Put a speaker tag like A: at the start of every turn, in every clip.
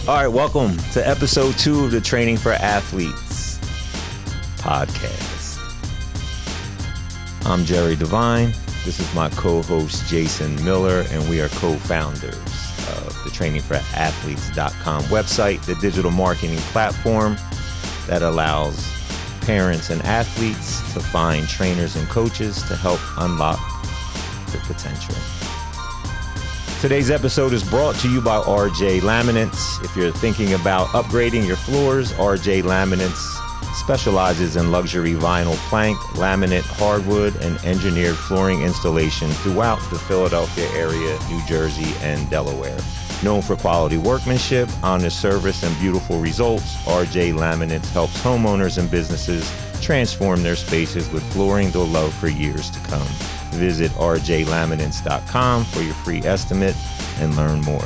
A: All right, welcome to episode 2 of the Training4Athletes Podcast. I'm Jerry Devine. This is my co-host Jason Miller, and we are co-founders of the Training4Athletes.com website, the digital marketing platform that allows parents and athletes to find trainers and coaches to help unlock their potential. Today's episode is brought to you by RJ Laminates. If you're thinking about upgrading your floors, RJ Laminates specializes in luxury vinyl plank, laminate, hardwood, and engineered flooring installation throughout the Philadelphia area, New Jersey, and Delaware. Known for quality workmanship, honest service, and beautiful results, RJ Laminates helps homeowners and businesses transform their spaces with flooring they'll love for years to come. Visit rjlaminates.com for your free estimate and learn more.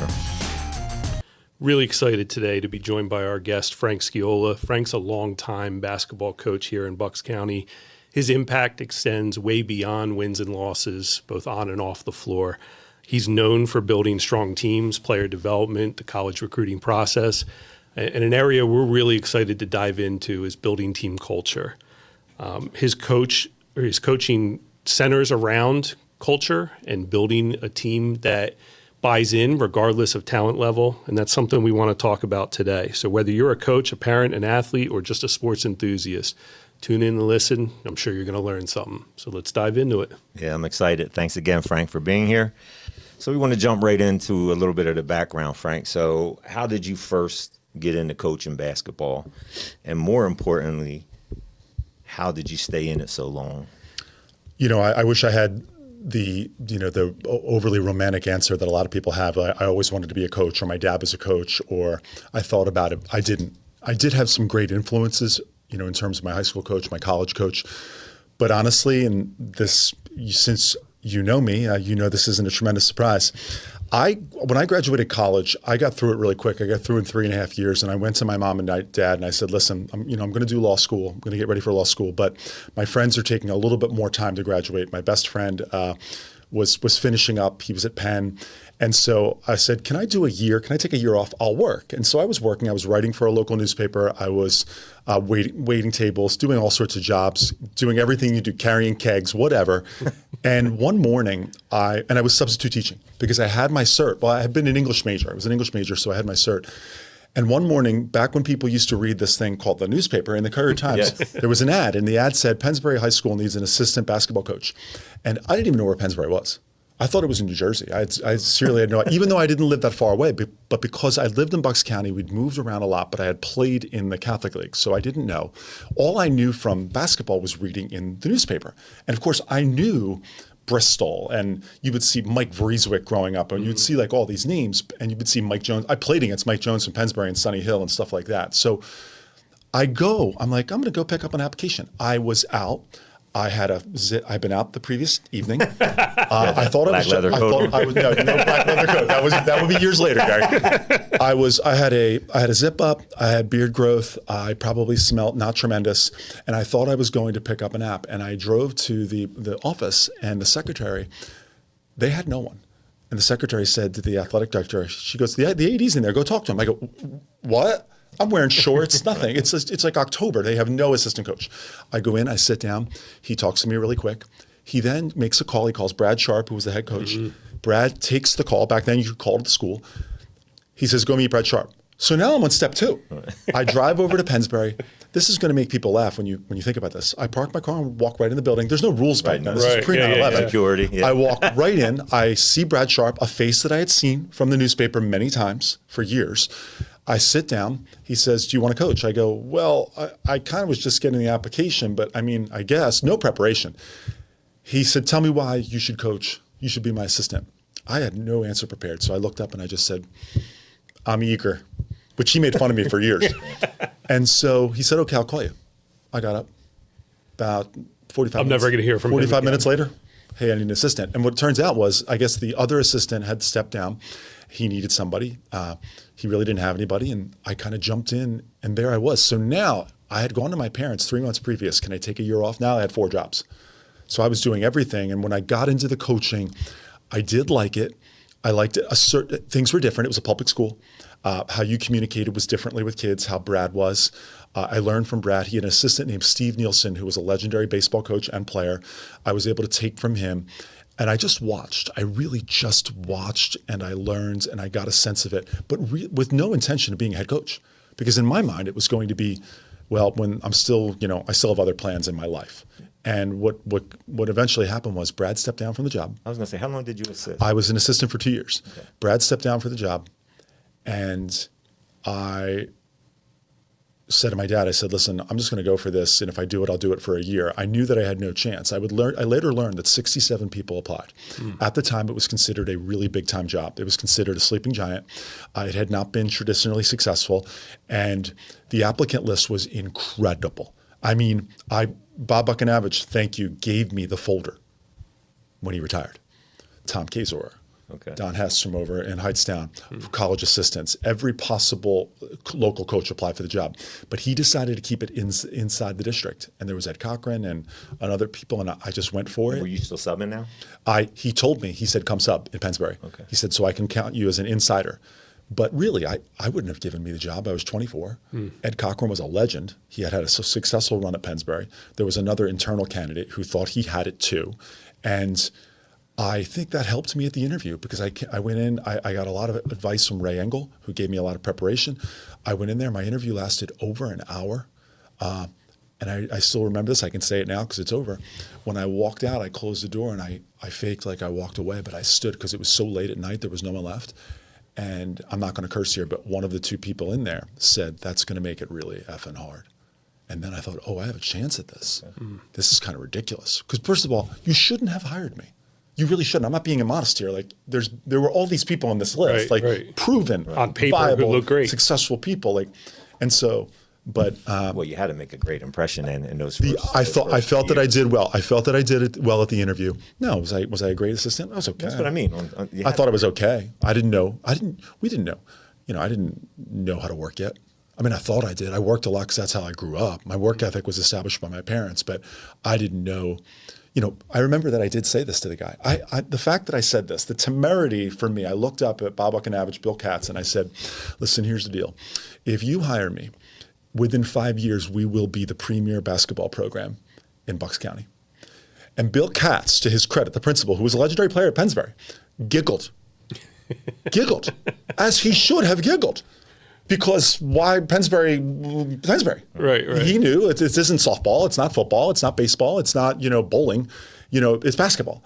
B: Really excited today to be joined by our guest, Frank Sciolla. Frank's a longtime basketball coach here in Bucks County. His impact extends way beyond wins and losses, both on and off the floor. He's known for building strong teams, player development, the college recruiting process, and an area we're really excited to dive into is building team culture. His coaching centers around culture and building a team that buys in regardless of talent level, and that's something we want to talk about today. So whether you're a coach, a parent, an athlete, or just a sports enthusiast, tune in and listen. I'm sure you're going to learn something. So let's dive into it.
A: Yeah, I'm excited. Thanks again, Frank, for being here. So we want to jump right into a little bit of the background, Frank. So how did you first get into coaching basketball? And more importantly, how did you stay in it so long?
C: You know, I wish I had the overly romantic answer that a lot of people have. I always wanted to be a coach, or my dad was a coach, or I thought about it. I didn't. I did have some great influences, in terms of my high school coach, my college coach. But honestly, and this, since you know me, this isn't a tremendous surprise. When I graduated college, I got through it really quick. I got through in 3.5 years, and I went to my mom and dad, and I said, "Listen, I'm going to do law school. I'm going to get ready for law school, but my friends are taking a little bit more time to graduate. My best friend was finishing up. He was at Penn, and so I said, "Can I do a year? Can I take a year off? I'll work." And so I was working. I was writing for a local newspaper. I was waiting tables, doing all sorts of jobs, doing everything you do, carrying kegs, whatever. And one morning, I was substitute teaching because I had my cert. Well, I had been an English major. I was an English major, so I had my cert. And one morning, back when people used to read this thing called the newspaper in the Courier Times, yes, there was an ad, and the ad said, "Pennsbury High School needs an assistant basketball coach." And I didn't even know where Pennsbury was. I thought it was in New Jersey. I seriously had no idea, even though I didn't live that far away. But because I lived in Bucks County, we'd moved around a lot, but I had played in the Catholic League, so I didn't know. All I knew from basketball was reading in the newspaper. And of course, I knew Bristol, and you would see Mike Vrieswick growing up, and you'd see like all these names, and you would see Mike Jones. I played against Mike Jones from Pennsbury and Sunny Hill and stuff like that. So I'm like, I'm going to go pick up an application. I was out. I'd been out the previous evening. I thought I was no black leather coat. That would be years later, Gary. I had a zip up. I had beard growth. I probably smelled not tremendous, and I thought I was going to pick up an app. And I drove to the office, and the secretary, they had no one. And the secretary said to the athletic director, she goes, "The AD's in there. Go talk to him." I go, "What? I'm wearing shorts, nothing. It's like October. They have no assistant coach." I go in, I sit down. He talks to me really quick. He then makes a call. He calls Brad Sharp, who was the head coach. Mm-hmm. Brad takes the call. Back then, you could call to the school. He says, "Go meet Brad Sharp." So now I'm on step 2. I drive over to Pennsbury. This is going to make people laugh when you think about this. I park my car and walk right in the building. There's no rules back then. This is pre-9/11.
A: Security. Yeah.
C: I walk right in. I see Brad Sharp, a face that I had seen from the newspaper many times for years. I sit down. He says, "Do you want to coach?" I go, "Well, I kind of was just getting the application, but I guess, no preparation." He said, "Tell me why you should coach. You should be my assistant." I had no answer prepared. So I looked up and I just said, "I'm eager," which he made fun of me for years. And so he said, "Okay, I'll call you." I got up about 45
B: I'm
C: minutes.
B: never going to hear from him
C: 45 minutes later, "Hey, I need an assistant." And what it turns out was, I guess the other assistant had stepped down. He needed somebody. He really didn't have anybody. And I kind of jumped in, and there I was. So now I had gone to my parents 3 months previous. "Can I take a year off?" Now I had 4 jobs. So I was doing everything. And when I got into the coaching, I did like it. I liked it. Things were different. It was a public school. How you communicated was differently with kids, how Brad was. I learned from Brad. He had an assistant named Steve Nielsen, who was a legendary baseball coach and player. I was able to take from him. And I just watched. I really just watched, and I learned, and I got a sense of it, but with no intention of being a head coach. Because in my mind, it was going to be, well, when I'm still, I still have other plans in my life. And what eventually happened was Brad stepped down from the job.
A: I was going to say, how long did you assist?
C: I was an assistant for 2 years.
A: Okay.
C: Brad stepped down for the job, and I said to my dad, I said, listen, I'm just going to go for this, and if I do it, I'll do it for a year. I knew that I had no chance. I later learned that 67 people applied. At the time, it was considered a really big-time job. It was considered a sleeping giant. It had not been traditionally successful, and the applicant list was incredible. I mean, Bob Buchanavich, thank you, gave me the folder when he retired. Tom Kazor, Don Hess from over in Hightstown, college assistants, every possible local coach applied for the job. But he decided to keep it inside the district. And there was Ed Cochran and other people, and I just went for it.
A: Were you still subbing now?
C: He told me, he said, come sub in Pennsbury. Okay. He said, so I can count you as an insider. But really, I wouldn't have given me the job. I was 24. Ed Cochran was a legend. He had a successful run at Pennsbury. There was another internal candidate who thought he had it too. And I think that helped me at the interview because I went in, I got a lot of advice from Ray Engel, who gave me a lot of preparation. I went in there, my interview lasted over an hour. And I still remember this, I can say it now because it's over. When I walked out, I closed the door and I faked like I walked away, but I stood because it was so late at night, there was no one left. And I'm not going to curse here, but one of the two people in there said, that's going to make it really effing hard. And then I thought, oh, I have a chance at this. This is kind of ridiculous. Because first of all, you shouldn't have hired me. You really shouldn't. I'm not being immodest here. Like there were all these people on this list, proven,
B: on paper,
C: viable,
B: who look great,
C: successful people. And so, but
A: well, you had to make a great impression in those. I
C: felt that I did well. I felt that I did it well at the interview. No, was I a great assistant? I was okay.
A: That's what I mean.
C: I thought I was okay. We didn't know. I didn't know how to work yet. I mean, I thought I did. I worked a lot because that's how I grew up. My work ethic was established by my parents, but I didn't know. I remember that I did say this to the guy. The fact that I said this, the temerity for me, I looked up at Bob Buchanavich, Bill Katz, and I said, listen, here's the deal. If you hire me, within 5 years, we will be the premier basketball program in Bucks County. And Bill Katz, to his credit, the principal, who was a legendary player at Pennsbury, giggled, as he should have giggled. Because why Pennsbury?
B: Right.
C: He knew it isn't softball, it's not football, it's not baseball, it's not bowling, it's basketball.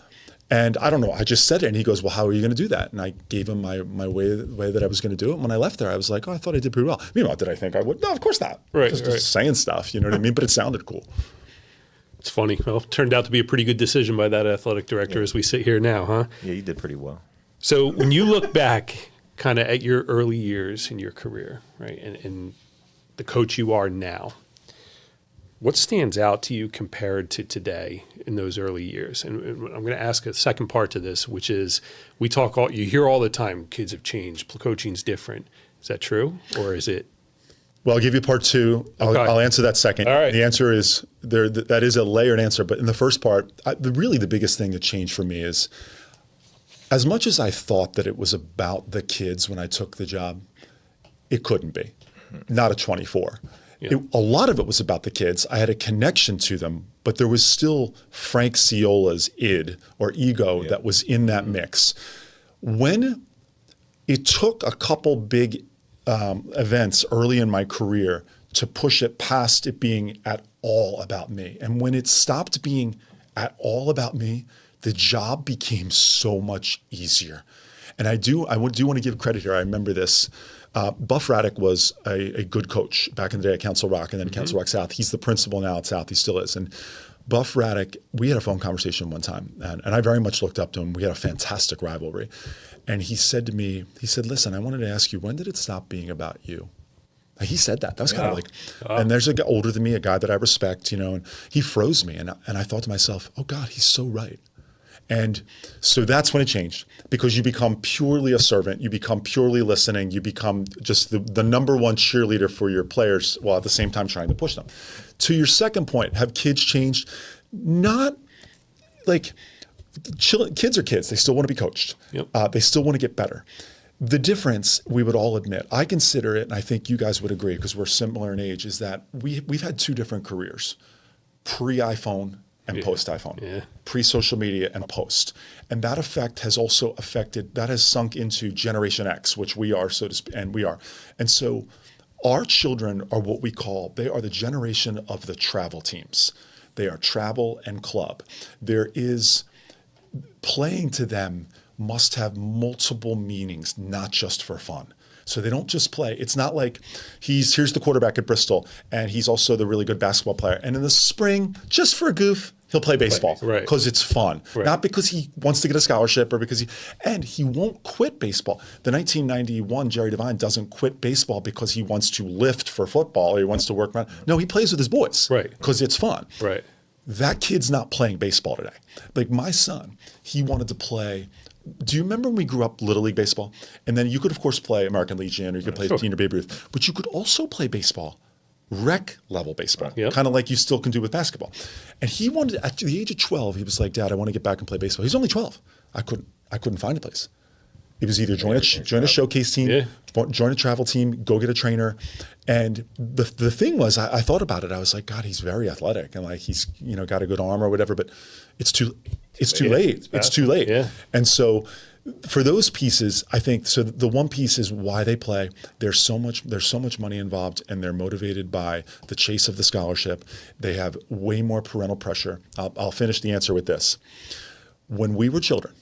C: And I don't know, I just said it, and he goes, well, how are you going to do that? And I gave him my way that I was going to do it. And when I left there, I was like, oh, I thought I did pretty well. Meanwhile, did I think I would? No, of course not. Just saying stuff, you know what I mean? But it sounded cool.
B: It's funny. Well, turned out to be a pretty good decision by that athletic director as we sit here now, huh?
A: Yeah, you did pretty well.
B: So when you look back kind of at your early years in your career, right, and the coach you are now, what stands out to you compared to today in those early years? And I'm going to ask a second part to this, which is you hear all the time, kids have changed, coaching's different. Is that true, or is it?
C: Well, I'll give you part two. I'll answer that second.
B: All right.
C: The answer is that is a layered answer. But in the first part, really the biggest thing that changed for me is, as much as I thought that it was about the kids when I took the job, it couldn't be. Not at 24. Yeah. A lot of it was about the kids. I had a connection to them, but there was still Frank Sciola's id or ego that was in that mix. When it took a couple big events early in my career to push it past it being at all about me, and when it stopped being at all about me, the job became so much easier. And I do want to give credit here. I remember this. Buff Raddick was a good coach back in the day at Council Rock and then Council Rock South. He's the principal now at South. He still is. And Buff Raddick, we had a phone conversation one time, and I very much looked up to him. We had a fantastic rivalry. And he said to me, listen, I wanted to ask you, when did it stop being about you? He said that. That was kind of like, and there's a guy older than me, a guy that I respect, and he froze me. And I thought to myself, oh God, he's so right. And so that's when it changed, because you become purely a servant, you become purely listening, you become just the number one cheerleader for your players while at the same time trying to push them. To your second point, have kids changed? Not like kids are kids. They still want to be coached.
B: Yep.
C: They still want to get better. The difference, we would all admit, I consider it, and I think you guys would agree because we're similar in age, is that we've had two different careers, pre-iPhone and post-iPhone, pre-social media and post. And that effect has also that has sunk into Generation X, which we are, so to speak, and we are. And so our children are what they are the generation of the travel teams. They are travel and club. There is, playing to them must have multiple meanings, not just for fun. So they don't just play. It's not like here's the quarterback at Bristol, and he's also the really good basketball player. And in the spring, just for a goof, he'll play baseball because it's fun, not because he wants to get a scholarship or because he won't quit baseball. The 1991 Jerry Devine doesn't quit baseball because he wants to lift for football or he wants to work around. No, he plays with his boys because it's fun.
B: Right.
C: That kid's not playing baseball today. Like my son, he wanted to play. Do you remember when we grew up Little League baseball? And then you could, of course, play American Legion or you could play Junior Babe Ruth, but you could also play baseball, rec level baseball, kind of like you still can do with basketball. And he wanted, at the age of 12, he was like, Dad, I want to get back and play baseball. He's only 12. I couldn't find a place. It was either join a showcase team, join a travel team, go get a trainer. And the thing was, I thought about it. I was like, God, he's very athletic and like he's got a good arm or whatever. But it's too late. It's too late. Yeah. And so for those pieces, I think so. The one piece is why they play. There's so much money involved, and they're motivated by the chase of the scholarship. They have way more parental pressure. I'll finish the answer with this. When we were children,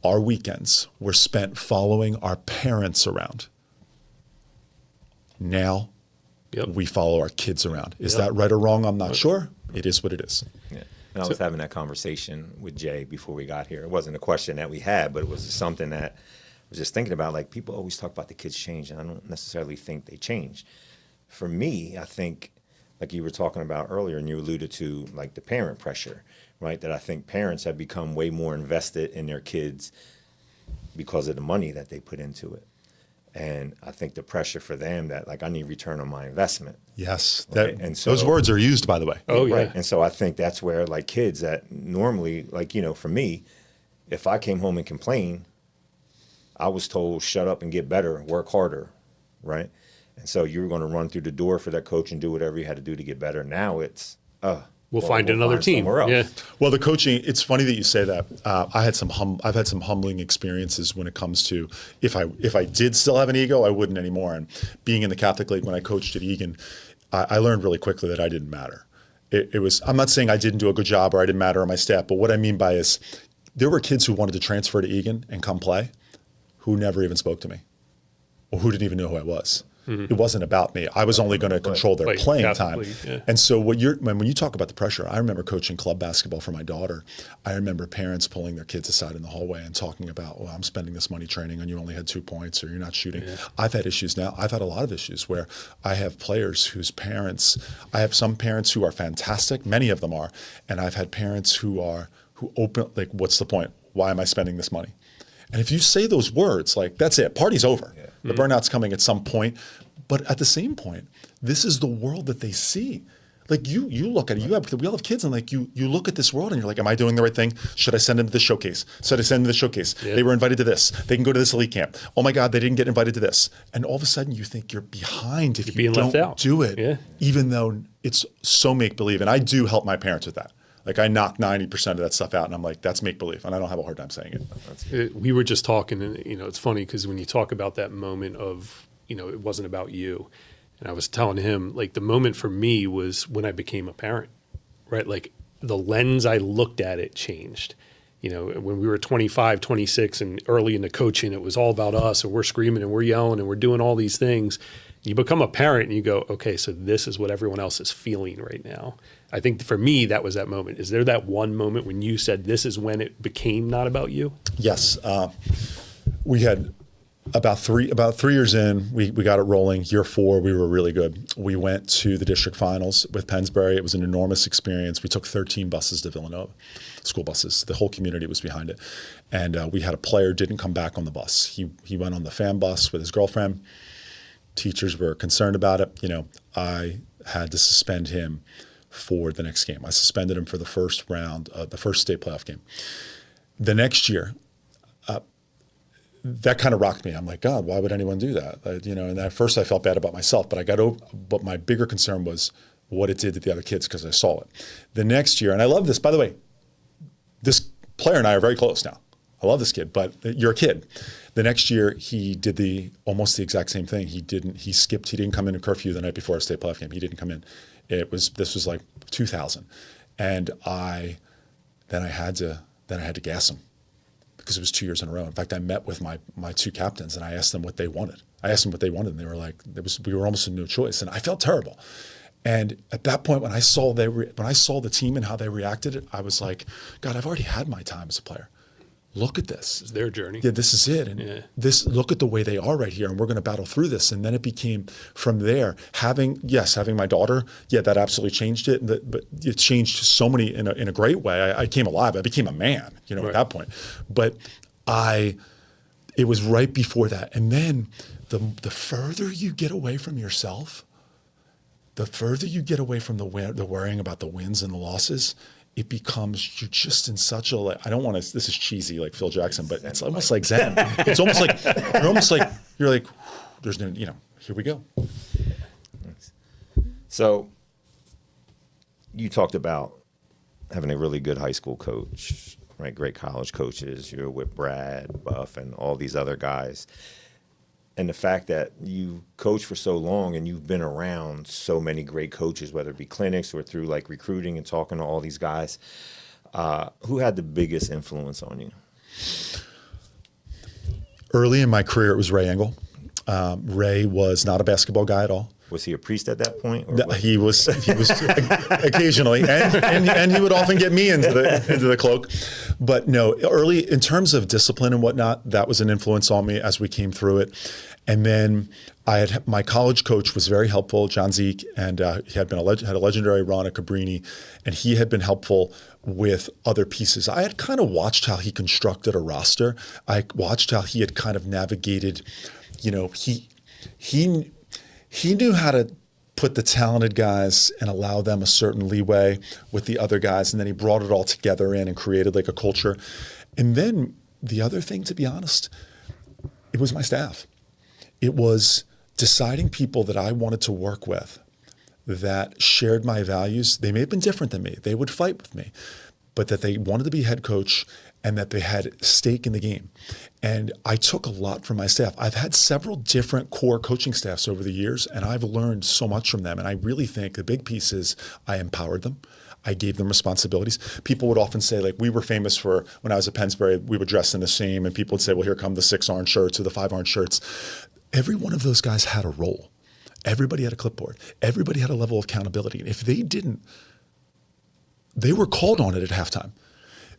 C: our weekends were spent following our parents around. Now, we follow our kids around. Is that right or wrong? I'm not sure. It is what it is.
A: Yeah. And I was having that conversation with Jay before we got here. It wasn't a question that we had, but it was something that I was just thinking about. Like, people always talk about the kids change, and I don't necessarily think they change. For me, I think, like you were talking about earlier, and you alluded to, like, the parent pressure, right? That I think parents have become way more invested in their kids because of the money that they put into it. And I think the pressure for them that, like, I need return on my investment.
C: Yes.
A: Right? And so,
C: those words are used, by the way.
B: Oh, yeah.
A: Right. And so I think that's where, like, kids that normally, like, for me, if I came home and complained, I was told, shut up and get better, work harder, right? And so you were going to run through the door for that coach and do whatever you had to do to get better. Now it's,
B: we'll find another team.
A: Yeah.
C: Well, the coaching, it's funny that you say that. I've had some humbling experiences when it comes to, if I did still have an ego, I wouldn't anymore. And being in the Catholic League when I coached at Egan, I learned really quickly that I didn't matter. It was, I'm not saying I didn't do a good job or I didn't matter on my staff, but what I mean by is there were kids who wanted to transfer to Egan and come play who never even spoke to me or who didn't even know who I was. Mm-hmm. It wasn't about me. I was only going to control their playing time. Yeah. And so when you talk about the pressure, I remember coaching club basketball for my daughter. I remember parents pulling their kids aside in the hallway and talking about, well, I'm spending this money training and you only had 2 points or you're not shooting. Yeah. I've had issues now. I've had a lot of issues where I have players whose parents, I have some parents who are fantastic, many of them are, and I've had parents who open, like, what's the point? Why am I spending this money? And if you say those words, like, that's it, party's over. Yeah. The burnout's coming at some point. But at the same point, this is the world that they see. Like, you look at it, we all have kids, and like you look at this world and you're like, am I doing the right thing? Should I send them to the showcase? Should I send them to the showcase? Yeah. They were invited to this. They can go to this elite camp. Oh my God, they didn't get invited to this. And all of a sudden you think you're behind if you don't do it, even though it's so make-believe. And I do help my parents with that. Like, I knock 90% of that stuff out, and I'm like, that's make-believe, and I don't have a hard time saying it.
B: We were just talking, and it's funny because when you talk about that moment of, it wasn't about you. And I was telling him, like, the moment for me was when I became a parent, right? Like, the lens I looked at it changed. When we were 25, 26 and early into coaching, it was all about us, and we're screaming and we're yelling and we're doing all these things. You become a parent and you go, okay, so this is what everyone else is feeling right now. I think for me, that was that moment. Is there that one moment when you said this is when it became not about you?
C: Yes. We had about three years in, we got it rolling. Year 4, we were really good. We went to the district finals with Pennsbury. It was an enormous experience. We took 13 buses to Villanova, school buses. The whole community was behind it. And we had a player didn't come back on the bus. He went on the fan bus with his girlfriend. Teachers were concerned about it. I had to suspend him for the next game. I suspended him for the first round, the first state playoff game. The next year, that kind of rocked me. I'm like, God, why would anyone do that? And at first I felt bad about myself, but my bigger concern was what it did to the other kids because I saw it. The next year, and I love this, by the way, this player and I are very close now. I love this kid, but you're a kid. The next year, he did almost the exact same thing. He didn't come in a curfew the night before a state playoff game. He didn't come in. This was like 2000. And I had to gas him because it was 2 years in a row. In fact, I met with my two captains and I asked them what they wanted. And they were like, we were almost in no choice. And I felt terrible. And at that point, when I saw the team and how they reacted, I was like, God, I've already had my time as a player. Look at this.
B: It's their journey.
C: Yeah, this is it. And look at the way they are right here. And we're going to battle through this. And then it became from there, having my daughter, that absolutely changed it. But it changed so many in a great way. I came alive. I became a man, right. At that point. But it was right before that. And then the further you get away from yourself, the further you get away from the worrying about the wins and the losses, it becomes, you're just in such a, I don't want to, this is cheesy like Phil Jackson, but it's almost like Zen. It's almost like, you're like, there's no, here we go.
A: So you talked about having a really good high school coach, right? Great college coaches. You're with Brad, Buff, and all these other guys. And the fact that you coach for so long and you've been around so many great coaches, whether it be clinics or through like recruiting and talking to all these guys, who had the biggest influence on you?
C: Early in my career, it was Ray Engel. Ray was not a basketball guy at all.
A: Was he a priest at that point?
C: He was occasionally, and he would often get me into the cloak. But no, early in terms of discipline and whatnot, that was an influence on me as we came through it. And then my college coach was very helpful, John Zeke, and he had a legendary run at Cabrini, and he had been helpful with other pieces. I had kind of watched how he constructed a roster. I watched how he had kind of navigated. He knew how to put the talented guys and allow them a certain leeway with the other guys. And then he brought it all together and created like a culture. And then the other thing, to be honest, it was my staff. It was deciding people that I wanted to work with that shared my values. They may have been different than me. They would fight with me, but that they wanted to be head coach and that they had stake in the game. And I took a lot from my staff. I've had several different core coaching staffs over the years, and I've learned so much from them. And I really think the big piece is I empowered them. I gave them responsibilities. People would often say, like, we were famous for, when I was at Pennsbury, we were dressed in the same, and people would say, well, here come the 6 orange shirts or the 5 orange shirts. Every one of those guys had a role. Everybody had a clipboard. Everybody had a level of accountability. And if they didn't, they were called on it at halftime.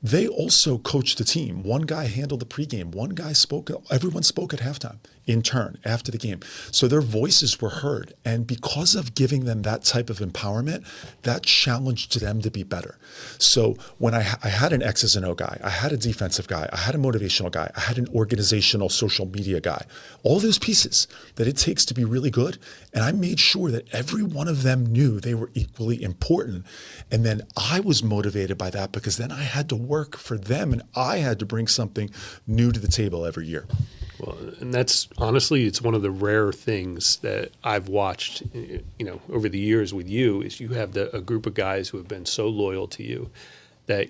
C: They also coached the team. One guy handled the pregame. One guy spoke. Everyone spoke at halftime in turn after the game. So their voices were heard. And because of giving them that type of empowerment, that challenged them to be better. So when I had an X's and O guy, I had a defensive guy, I had a motivational guy, I had an organizational social media guy, all those pieces that it takes to be really good. And I made sure that every one of them knew they were equally important. And then I was motivated by that because then I had to work for them and I had to bring something new to the table every year.
B: Well, and that's honestly, it's one of the rare things that I've watched, over the years with you is you have a group of guys who have been so loyal to you that,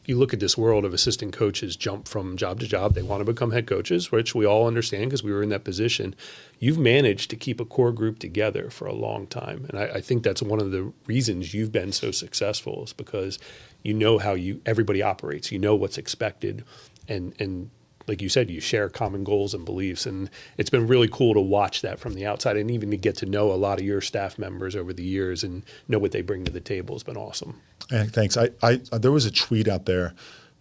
B: you look at this world of assistant coaches jump from job to job. They want to become head coaches, which we all understand because we were in that position. You've managed to keep a core group together for a long time. And I think that's one of the reasons you've been so successful is because you know how everybody operates. You know what's expected. And like you said, you share common goals and beliefs. And it's been really cool to watch that from the outside and even to get to know a lot of your staff members over the years and know what they bring to the table has been awesome.
C: Thanks. There was a tweet out there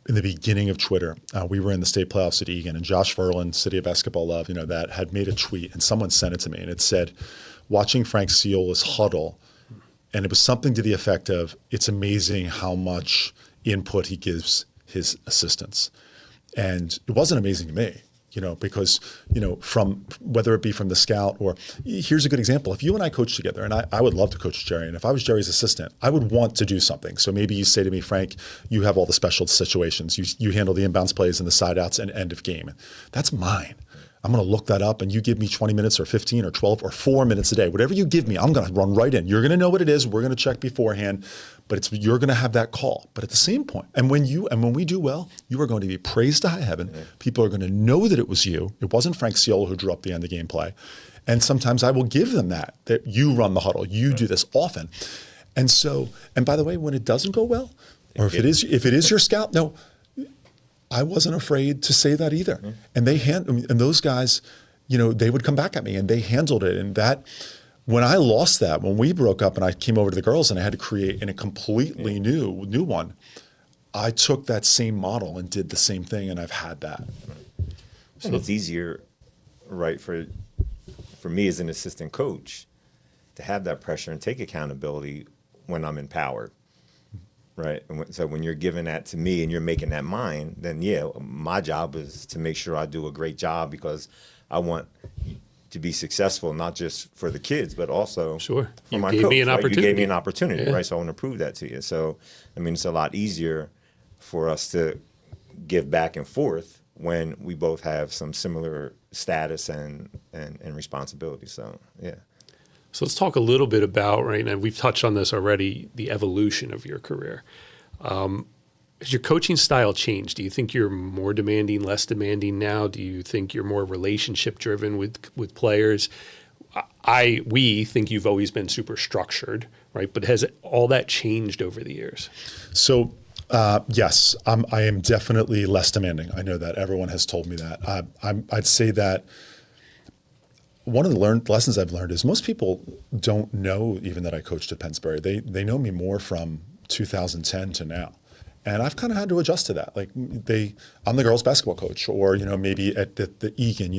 C: in the beginning of Twitter. We were in the state playoffs at Egan, and Josh Verlin, City of Basketball Love, that had made a tweet, and someone sent it to me, and it said, watching Frank Sciola's huddle, and it was something to the effect of, it's amazing how much input he gives his assistants. And it wasn't amazing to me. because, from whether it be from the scout or here's a good example. If you and I coach together, and I would love to coach Jerry, and if I was Jerry's assistant, I would want to do something. So maybe you say to me, Frank, you have all the special situations. You handle the inbounds plays and the side outs and end of game. That's mine. I'm going to look that up and you give me 20 minutes or 15 or 12 or 4 minutes a day. Whatever you give me, I'm going to run right in. You're going to know what it is. We're going to check beforehand, but you're going to have that call. But at the same point, and when we do well, you are going to be praised to high heaven. Mm-hmm. People are going to know that it was you. It wasn't Frank Sciolla who drew up the end of game play. And sometimes I will give them that you run the huddle. You do this often. And by the way, when it doesn't go well, or if it is your scout, no, I wasn't afraid to say that either. Mm-hmm. And those guys, they would come back at me and they handled it. And that, when I lost that, when we broke up and I came over to the girls and I had to create a completely new one, I took that same model and did the same thing, and I've had that.
A: So it's easier, right, for me as an assistant coach to have that pressure and take accountability when I'm empowered. Right. And so when you're giving that to me and you're making that mine, then my job is to make sure I do a great job, because I want to be successful, not just for the kids, but also for my coach.
B: Me an opportunity.
A: You gave me an opportunity, right? So I want to prove that to you. So, it's a lot easier for us to give back and forth when we both have some similar status and responsibility. So, yeah.
B: So let's talk a little bit about, right, and we've touched on this already, the evolution of your career. Has your coaching style changed? Do you think you're more demanding, less demanding now? Do you think you're more relationship driven with players? We think you've always been super structured, right? But has all that changed over the years?
C: So yes, I am definitely less demanding. I know that everyone has told me that. I'd say that one of the lessons I've learned is most people don't know even that I coached at Pennsbury. They know me more from 2010 to now. And I've kind of had to adjust to that. Like I'm the girls basketball coach, or, maybe at the Egan,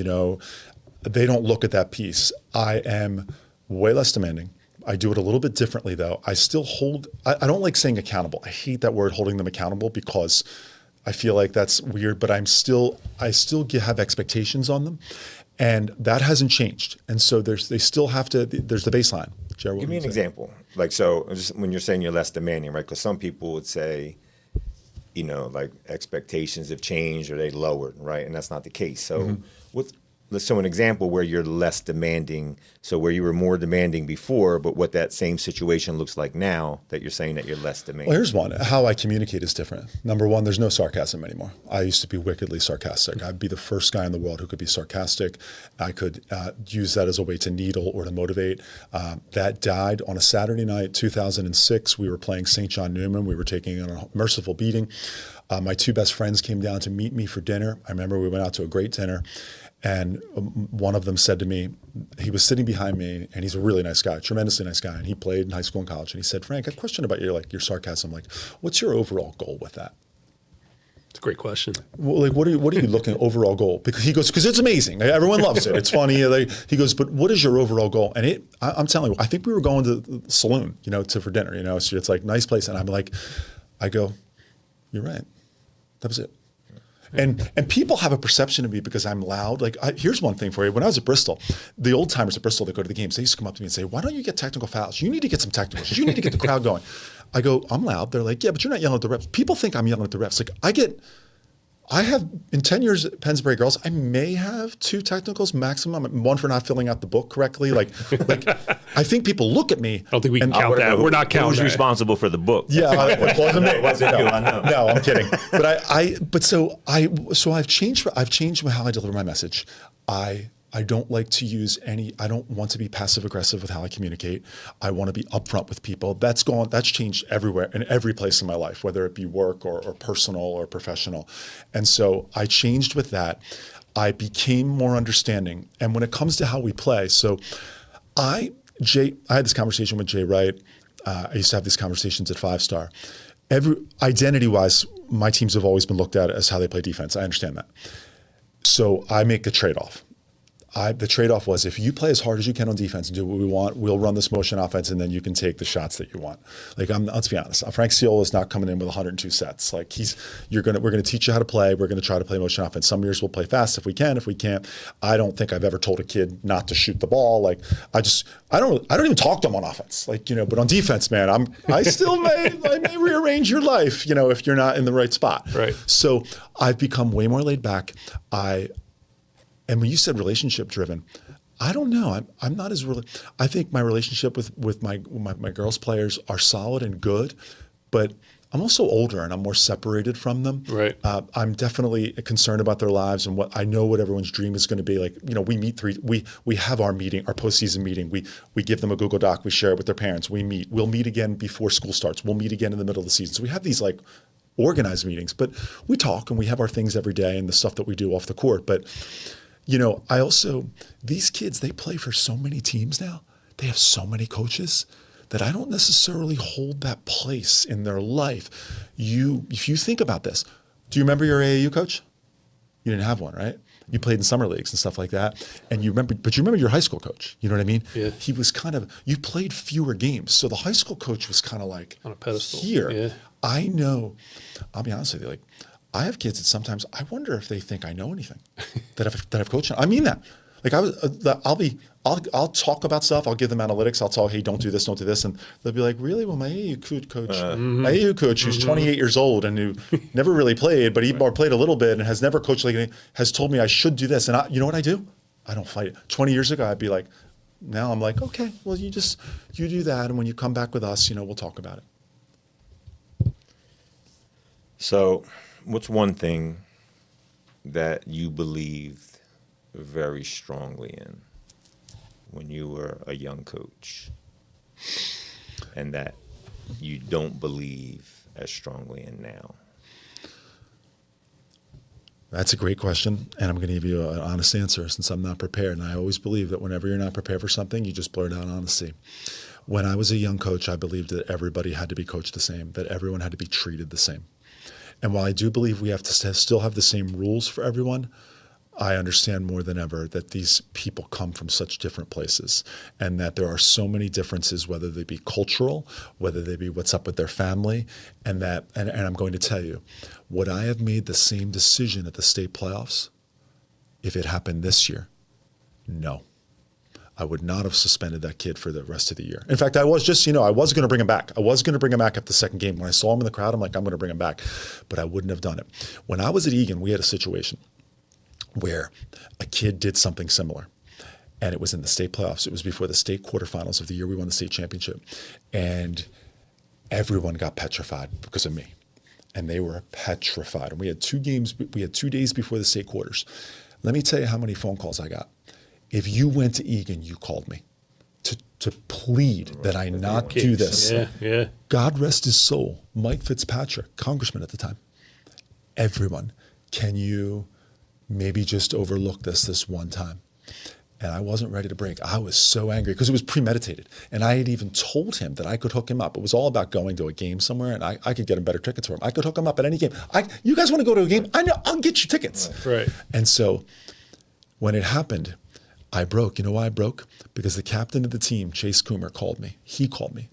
C: they don't look at that piece. I am way less demanding. I do it a little bit differently though. I still I don't like saying accountable. I hate that word, holding them accountable, because I feel like that's weird, but I still have expectations on them. And that hasn't changed. And so there's the baseline. Jared,
A: give me an example. Like, so just when you're saying you're less demanding, right? Because some people would say, like expectations have changed or they lowered, right? And that's not the case. So So an example where you're less demanding, so where you were more demanding before, but what that same situation looks like now that you're saying that you're less demanding.
C: Well, here's one. How I communicate is different. Number one, there's no sarcasm anymore. I used to be wickedly sarcastic. I'd be the first guy in the world who could be sarcastic. I could use that as a way to needle or to motivate. That died on a Saturday night, 2006. We were playing St. John Newman. We were taking a merciful beating. My two best friends came down to meet me for dinner. I remember we went out to a great dinner. And one of them said to me, he was sitting behind me, and he's a really nice guy, tremendously nice guy, and he played in high school and college. And he said, Frank, I have a question about your sarcasm. Like, what's your overall goal with that?
B: It's a great question.
C: Well, like, what are you looking overall goal? Because he goes, because it's amazing. Everyone loves it. It's funny. He goes, but what is your overall goal? And I'm telling you, I think we were going to the saloon, for dinner, so it's like nice place. And I go, you're right. That was it. And people have a perception of me because I'm loud. Like, here's one thing for you. When I was at Bristol, the old timers at Bristol that go to the games, they used to come up to me and say, why don't you get technical fouls? You need to get some technicals. You need to get the crowd going. I go, I'm loud. They're like, yeah, but you're not yelling at the refs. People think I'm yelling at the refs. Like, I have, in 10 years at Pennsbury Girls, I may have 2 technicals maximum, one for not filling out the book correctly. Like I think people look at me.
B: I don't think we can count that. We're not counting.
A: Who's responsible for the book?
C: Yeah, it wasn't me.
A: It wasn't you, I know.
C: No, I'm kidding. But so I've changed how I deliver my message. I don't like to use I don't want to be passive aggressive with how I communicate. I want to be upfront with people. That's changed everywhere, in every place in my life, whether it be work or personal or professional. And so I changed with that. I became more understanding. And when it comes to how we play, so I had this conversation with Jay Wright. I used to have these conversations at 5-Star. Identity-wise, my teams have always been looked at as how they play defense. I understand that. So I make a trade-off. the trade-off was if you play as hard as you can on defense and do what we want, we'll run this motion offense, and then you can take the shots that you want. Like, let's be honest, Frank Sciolla is not coming in with 102 sets. Like, we're gonna teach you how to play. We're gonna try to play motion offense. Some years we'll play fast if we can. If we can't, I don't think I've ever told a kid not to shoot the ball. Like, I don't even talk to them on offense. Like, but on defense, man, I may rearrange your life, if you're not in the right spot.
B: Right.
C: So I've become way more laid back. And when you said relationship driven, I don't know. I'm not as really. I think my relationship with my girls players are solid and good, but I'm also older and I'm more separated from them.
B: Right.
C: I'm definitely concerned about their lives and what everyone's dream is going to be. Like, we meet we have our meeting, our postseason meeting. We give them a Google Doc. We share it with their parents. We meet. We'll meet again before school starts. We'll meet again in the middle of the season. So we have these like organized meetings, but we talk and we have our things every day and the stuff that we do off the court. But these kids, they play for so many teams now. They have so many coaches that I don't necessarily hold that place in their life. If you think about this, do you remember your AAU coach? You didn't have one, right? You played in summer leagues and stuff like that. And you remember your high school coach. You know what I mean?
B: Yeah.
C: He was you played fewer games. So the high school coach was kind of like
B: on a pedestal
C: here.
B: Yeah.
C: I know, I'll be honest with you, like, I have kids that sometimes I wonder if they think I know anything that I've coached. I mean that. Like, I'll talk about stuff. I'll give them analytics. I'll tell, hey, don't do this, and they'll be like, really? Well, my AAU coach, who's 28 years old and who never really played, but he played a little bit and has never coached like anything, has told me I should do this. And you know what I do? I don't fight it. 20 years ago, I'd be like, now I'm like, okay, well, you do that, and when you come back with us, we'll talk about it.
A: So, what's one thing that you believed very strongly in when you were a young coach and that you don't believe as strongly in now?
C: That's a great question, and I'm going to give you an honest answer since I'm not prepared. And I always believe that whenever you're not prepared for something, you just blurt out honesty. When I was a young coach, I believed that everybody had to be coached the same, that everyone had to be treated the same. And while I do believe we have to still have the same rules for everyone, I understand more than ever that these people come from such different places and that there are so many differences, whether they be cultural, whether they be what's up with their family, and I'm going to tell you, would I have made the same decision at the state playoffs if it happened this year? No. I would not have suspended that kid for the rest of the year. In fact, I was going to bring him back. I was going to bring him back after the second game. When I saw him in the crowd, I'm like, I'm going to bring him back. But I wouldn't have done it. When I was at Egan, we had a situation where a kid did something similar. And it was in the state playoffs. It was before the state quarterfinals of the year we won the state championship. And everyone got petrified because of me. And they were petrified. And we had 2 days before the state quarters. Let me tell you how many phone calls I got. If you went to Egan, you called me to plead that I not do this.
B: Yeah.
C: God rest his soul, Mike Fitzpatrick, congressman at the time. Everyone, can you maybe just overlook this one time? And I wasn't ready to break. I was so angry because it was premeditated. And I had even told him that I could hook him up. It was all about going to a game somewhere, and I could get him better tickets for him. I could hook him up at any game. You guys want to go to a game? I know, I'll get you tickets.
B: Right.
C: And so when it happened, I broke. You know why I broke? Because the captain of the team, Chase Coomer, called me. He called me.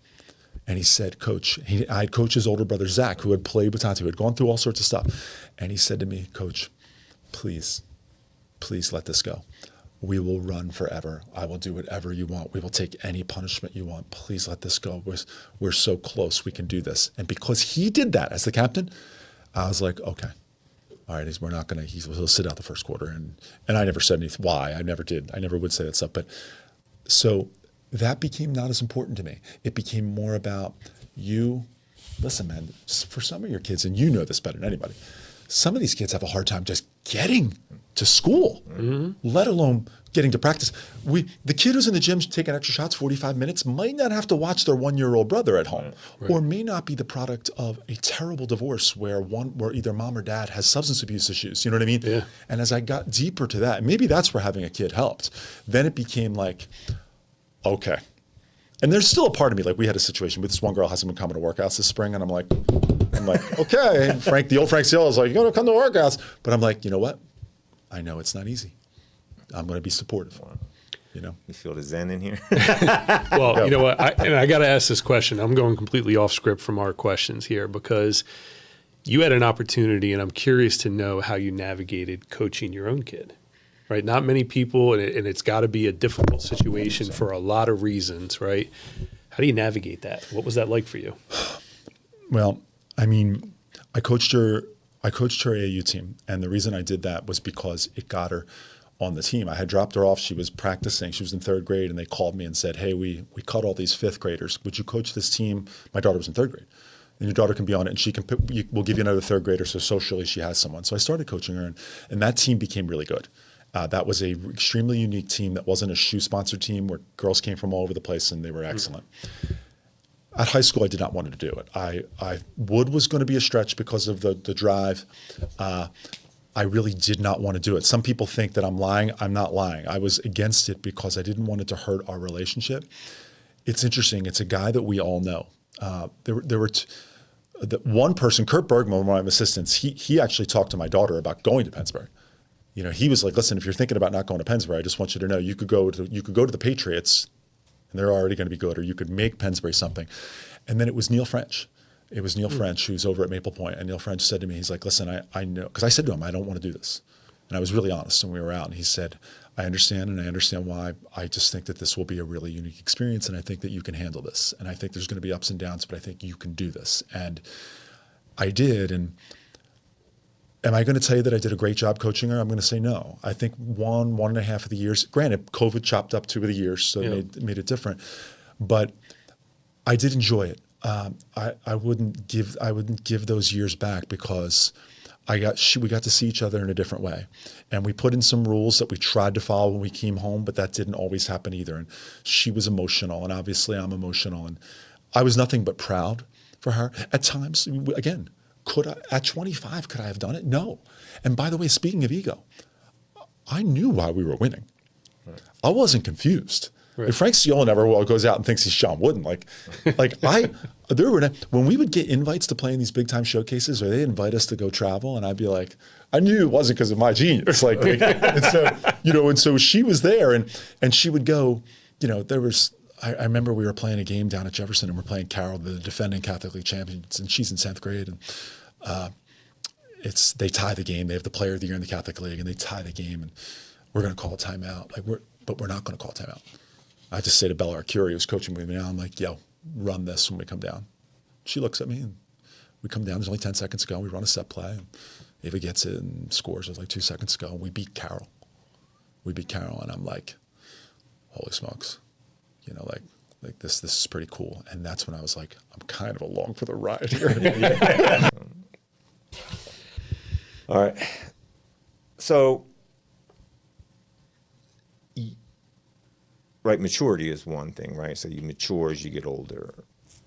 C: And he said, Coach, I had coached his older brother, Zach, who had played with Tonto, who had gone through all sorts of stuff. And he said to me, Coach, please let this go. We will run forever. I will do whatever you want. We will take any punishment you want. Please let this go. We're so close. We can do this. And because he did that as the captain, I was like, okay. All right, he'll sit out the first quarter. And I never said anything. Why? I never did. I never would say that stuff. But so that became not as important to me. It became more about you. Listen, man, for some of your kids, and you know this better than anybody, some of these kids have a hard time just getting to school, let alone getting to practice. The kid who's in the gym taking extra shots 45 minutes might not have to watch their 1-year-old brother at home, or may not be the product of a terrible divorce where either mom or dad has substance abuse issues. You know what I mean?
B: Yeah.
C: And as I got deeper to that, maybe that's where having a kid helped. Then it became like, okay. And there's still a part of me, like we had a situation with this one girl hasn't been coming to workouts this spring, and I'm like, okay. And the old Frank Sciolla is like, you're going to come to workouts. But I'm like, you know what? I know it's not easy. I'm going to be supportive. You know,
A: You feel the zen in here?
B: Well, you know what? I got to ask this question. I'm going completely off script from our questions here because you had an opportunity, and I'm curious to know how you navigated coaching your own kid, right? Not many people, and it's got to be a difficult situation for a lot of reasons, right? How do you navigate that? What was that like for you?
C: Well, I mean, I coached her AAU team, and the reason I did that was because it got her on the team. I had dropped her off. She was practicing. She was in 3rd grade, and they called me and said, hey, we cut all these 5th graders. Would you coach this team? My daughter was in 3rd grade. And your daughter can be on it, and we'll give you another 3rd grader, so socially she has someone. So I started coaching her, and that team became really good. That was a extremely unique team that wasn't a shoe sponsored team where girls came from all over the place, and they were excellent. At high school, I did not want to do it. Wood was going to be a stretch because of the drive. I really did not want to do it. Some people think that I'm lying. I'm not lying. I was against it because I didn't want it to hurt our relationship. It's interesting. It's a guy that we all know. There were one person, Kurt Bergman, one of my assistants, he actually talked to my daughter about going to Pennsbury. You know, he was like, listen, if you're thinking about not going to Pennsbury, I just want you to know you could go to the Patriots, and they're already going to be good, or you could make Pennsbury something. And then it was Neil French. It was Neil French, who's over at Maple Point. And Neil French said to me, he's like, listen, I know, because I said to him, I don't want to do this. And I was really honest when we were out. And he said, I understand, and I understand why. I just think that this will be a really unique experience, and I think that you can handle this. And I think there's going to be ups and downs, but I think you can do this. And I did. And am I going to tell you that I did a great job coaching her? I'm going to say no. I think 1.5 of the years, granted, COVID chopped up 2 of the years, so it made it different. But I did enjoy it. I wouldn't give those years back because we got to see each other in a different way. And we put in some rules that we tried to follow when we came home, but that didn't always happen either. And she was emotional, and obviously I'm emotional. And I was nothing but proud for her. At times, again, at 25, could I have done it? No. And by the way, speaking of ego, I knew why we were winning. Right. I wasn't confused. Right. Frank Sciolla never goes out and thinks he's John Wooden. When we would get invites to play in these big time showcases, or they invite us to go travel, and I'd be like, I knew it wasn't because of my genius. And so she was there, and she would go. You know, I remember we were playing a game down at Jefferson, and we're playing Carroll, the defending Catholic League champions, and she's in 10th grade, and they tie the game. They have the Player of the Year in the Catholic League, and they tie the game, and we're going to call a timeout. But we're not going to call a timeout. I just say to Bella Arcuri, who's coaching with me now, I'm like, yo, run this when we come down. She looks at me, and we come down. There's only 10 seconds to go. We run a set play, and Ava gets it and scores. There's like 2 seconds to go, and we beat Carroll. And I'm like, holy smokes, you know, like this is pretty cool. And that's when I was like, I'm kind of along for the ride here.
A: All right. So, right, maturity is one thing, right? So you mature as you get older,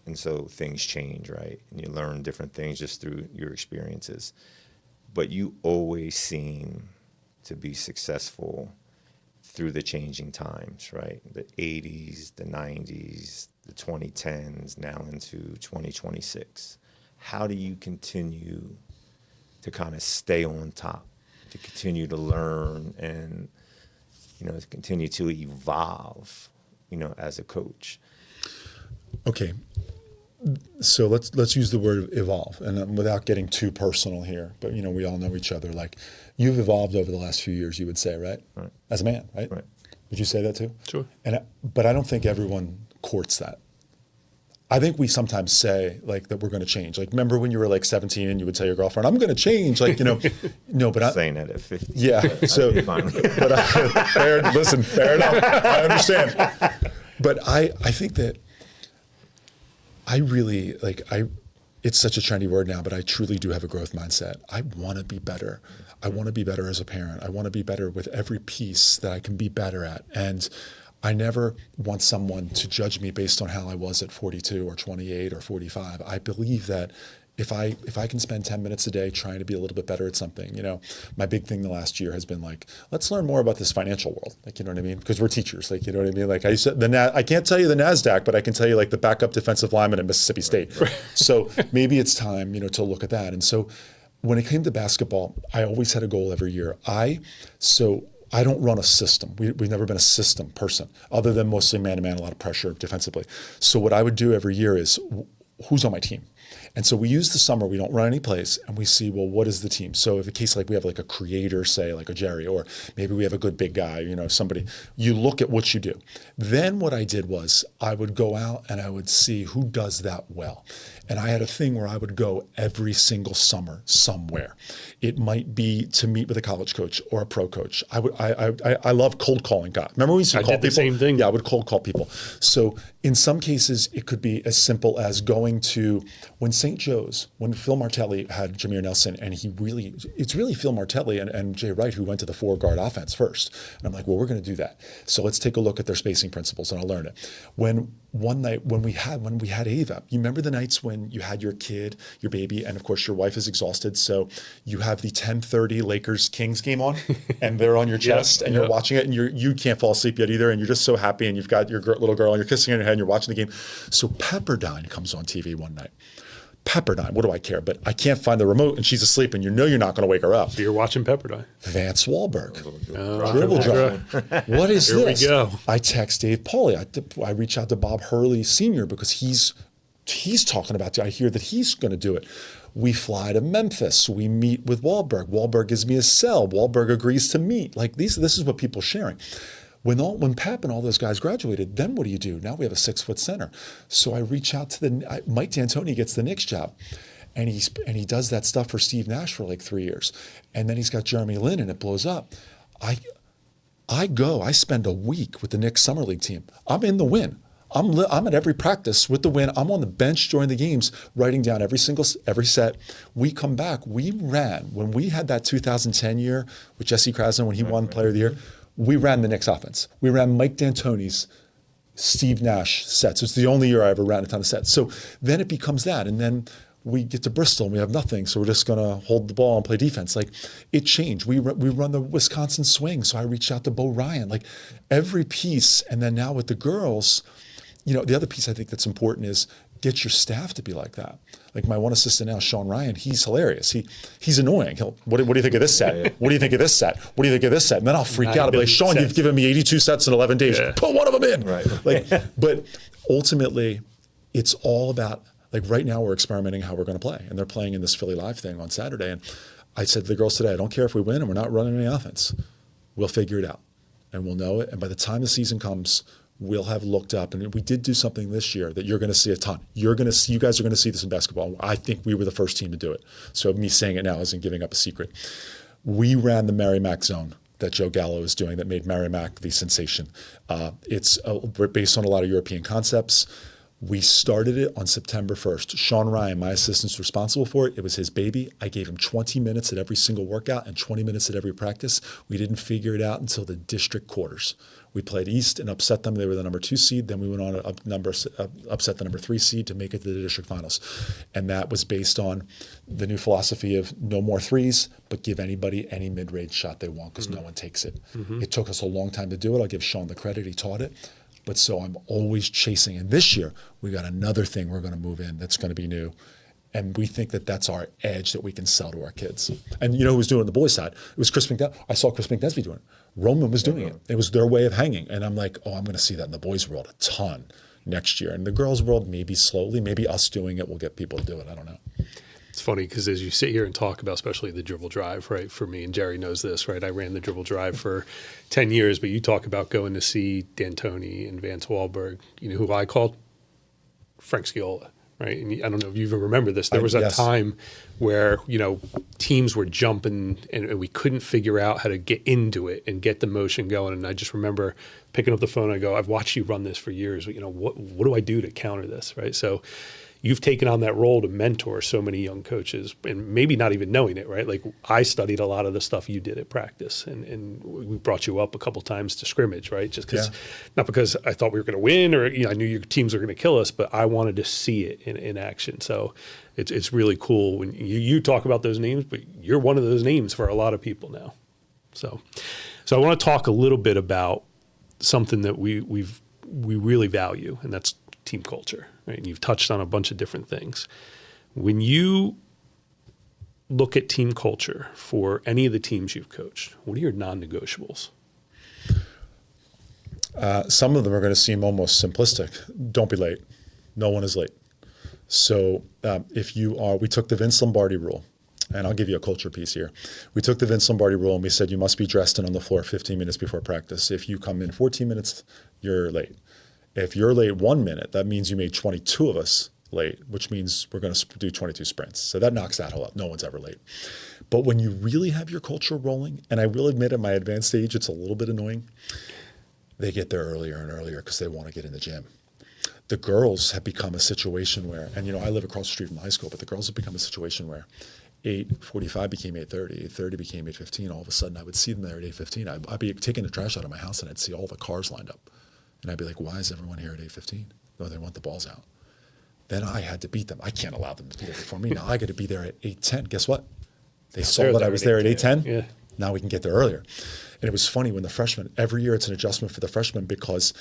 A: and so things change, right? And you learn different things just through your experiences. But you always seem to be successful through the changing times, right? The 80s, the 90s, the 2010s, now into 2026. How do you continue to kind of stay on top, to continue to learn and, you know, to continue to evolve, you know, as a coach?
C: Okay. So let's use the word evolve, and without getting too personal here, but, you know, we all know each other. Like, you've evolved over the last few years, you would say, right? Right. As a man, right? Right. Would you say that too?
B: Sure.
C: But I don't think everyone courts that. I think we sometimes say, like, that we're going to change. Like, remember when you were like 17 and you would tell your girlfriend, I'm going to change, like, you know. No, but I'm
A: saying that at 50.
C: Yeah. So, fair enough. I understand. But I think that I really, it's such a trendy word now, but I truly do have a growth mindset. I want to be better. I want to be better as a parent. I want to be better with every piece that I can be better at. And I never want someone to judge me based on how I was at 42 or 28 or 45. I believe that if I can spend 10 minutes a day trying to be a little bit better at something, you know, my big thing the last year has been like, let's learn more about this financial world. Like, you know what I mean? Because we're teachers, like, you know what I mean? Like, I can't tell you the NASDAQ, but I can tell you like the backup defensive lineman at Mississippi State. Right. So maybe it's time, you know, to look at that. And so when it came to basketball, I always had a goal every year. So I don't run a system. We've never been a system person, other than mostly man-to-man, a lot of pressure defensively. So what I would do every year is, who's on my team? And so we use the summer, we don't run any plays, and we see, well, what is the team? So if a case like we have like a creator, say like a Jerry, or maybe we have a good big guy, somebody, you look at what you do. Then what I did was I would go out and I would see who does that well. And I had a thing where I would go every single summer somewhere. It might be to meet with a college coach or a pro coach. I love cold calling guys. Remember we used to call people?
B: I did the same thing.
C: Yeah, I would cold call people. So in some cases, it could be as simple as going to, when St. Joe's, when Phil Martelli had Jameer Nelson, and it's really Phil Martelli and Jay Wright who went to the 4-guard offense first. And I'm like, well, we're going to do that. So let's take a look at their spacing principles, and I'll learn it. One night when we had Ava, you remember the nights when you had your kid, your baby, and of course your wife is exhausted, so you have the 10:30 Lakers-Kings game on, and they're on your chest, and you're watching it, and you can't fall asleep yet either, and you're just so happy, and you've got your little girl, and you're kissing her in her head, and you're watching the game. So Pepperdine comes on TV one night. Pepperdine, what do I care? But I can't find the remote, and she's asleep, and you're not going to wake her up.
B: So you're watching Pepperdine.
C: Vance Wahlberg. Dribble drive. What is
B: Here
C: this?
B: we go.
C: I text Dave Pauly. I reach out to Bob Hurley Sr. because he's talking about it. I hear that he's going to do it. We fly to Memphis. We meet with Wahlberg. Wahlberg gives me a cell. Wahlberg agrees to meet. Like this is what people are sharing. When Pep and all those guys graduated, then what do? Now we have a 6-foot center. So I reach out to Mike D'Antoni gets the Knicks job. And he does that stuff for Steve Nash for like 3 years. And then he's got Jeremy Lin and it blows up. I spend a week with the Knicks Summer League team. I'm in the win. I'm at every practice with the win. I'm on the bench during the games, writing down every set. We come back. We ran, when we had that 2010 year with Jesse Krasner when he won Player of the Year, we ran the Knicks offense. We ran Mike D'Antoni's Steve Nash sets. It's the only year I ever ran a ton of sets. So then it becomes that. And then we get to Bristol and we have nothing. So we're just going to hold the ball and play defense. Like it changed. We run the Wisconsin swing. So I reached out to Bo Ryan, like every piece. And then now with the girls, the other piece I think that's important is get your staff to be like that. Like my one assistant now, Sean Ryan, he's hilarious. He's annoying. What do you think of this set? What do you think of this set? What do you think of this set? And then I'll freak out. I'll be like, Sean, you've given me 82 sets in 11 days. Yeah. Put one of them in. Right. But ultimately, it's all about, like right now we're experimenting how we're going to play. And they're playing in this Philly Live thing on Saturday. And I said to the girls today, I don't care if we win and we're not running any offense. We'll figure it out. And we'll know it. And by the time the season comes, we'll have looked up, and we did do something this year that you're going to see a ton. You guys are going to see this in basketball. I think we were the first team to do it. So me saying it now isn't giving up a secret. We ran the Merrimack zone that Joe Gallo is doing that made Merrimack the sensation. It's based on a lot of European concepts. We started it on September 1st. Sean Ryan, my assistant's responsible for it. It was his baby. I gave him 20 minutes at every single workout and 20 minutes at every practice. We didn't figure it out until the district quarters. We played East and upset them. They were the number 2 seed. Then we went on to upset the number 3 seed to make it to the district finals. And that was based on the new philosophy of no more threes, but give anybody any mid-range shot they want because no one takes it. It took us a long time to do it. I'll give Sean the credit. He taught it. But so I'm always chasing. And this year, we got another thing we're going to move in that's going to be new. And we think that that's our edge that we can sell to our kids. And you know who was doing it on the boys' side? It was Chris McDesby. I saw Chris McDesby doing it. Roman was doing it. It was their way of hanging. And I'm like, I'm going to see that in the boys' world a ton next year. And the girls' world, maybe slowly, maybe us doing it will get people to do it. I don't know.
B: It's funny because as you sit here and talk about especially the dribble drive, right, for me, and Jerry knows this, right, I ran the dribble drive for 10 years, but you talk about going to see D'Antoni and Vance Wahlberg, who I called Frank Sciolla, right? And I don't know if you even remember this. There was a time where, teams were jumping and we couldn't figure out how to get into it and get the motion going. And I just remember picking up the phone and I go, I've watched you run this for years. What do I do to counter this, right? So you've taken on that role to mentor so many young coaches and maybe not even knowing it, right? Like I studied a lot of the stuff you did at practice and we brought you up a couple times to scrimmage, right? Just because, not because I thought we were going to win or I knew your teams were going to kill us, but I wanted to see it in action. So it's really cool when you talk about those names, but you're one of those names for a lot of people now. So I want to talk a little bit about something that we really value, and that's team culture, right? And you've touched on a bunch of different things. When you look at team culture for any of the teams you've coached, what are your non-negotiables?
C: Some of them are going to seem almost simplistic. Don't be late. No one is late. So we took the Vince Lombardi rule, and I'll give you a culture piece here. We took the Vince Lombardi rule and we said you must be dressed and on the floor 15 minutes before practice. If you come in 14 minutes, you're late. If you're late 1 minute, that means you made 22 of us late, which means we're going to do 22 sprints. So that knocks that whole up. No one's ever late. But when you really have your culture rolling, and I will admit at my advanced age, it's a little bit annoying, they get there earlier and earlier because they want to get in the gym. The girls have become a situation where, and I live across the street from high school, but the girls have become a situation where 8:45 became 8:30, 8:30 became 8:15. All of a sudden I would see them there at 8:15. I'd be taking the trash out of my house and I'd see all the cars lined up. And I'd be like, why is everyone here at 8:15? No, they want the balls out. Then I had to beat them. I can't allow them to be there before me. Now I got to be there at 8:10. Guess what? They saw that I was there at 8:10.
B: Yeah.
C: Now we can get there earlier. And it was funny when the freshmen, every year it's an adjustment for the freshmen because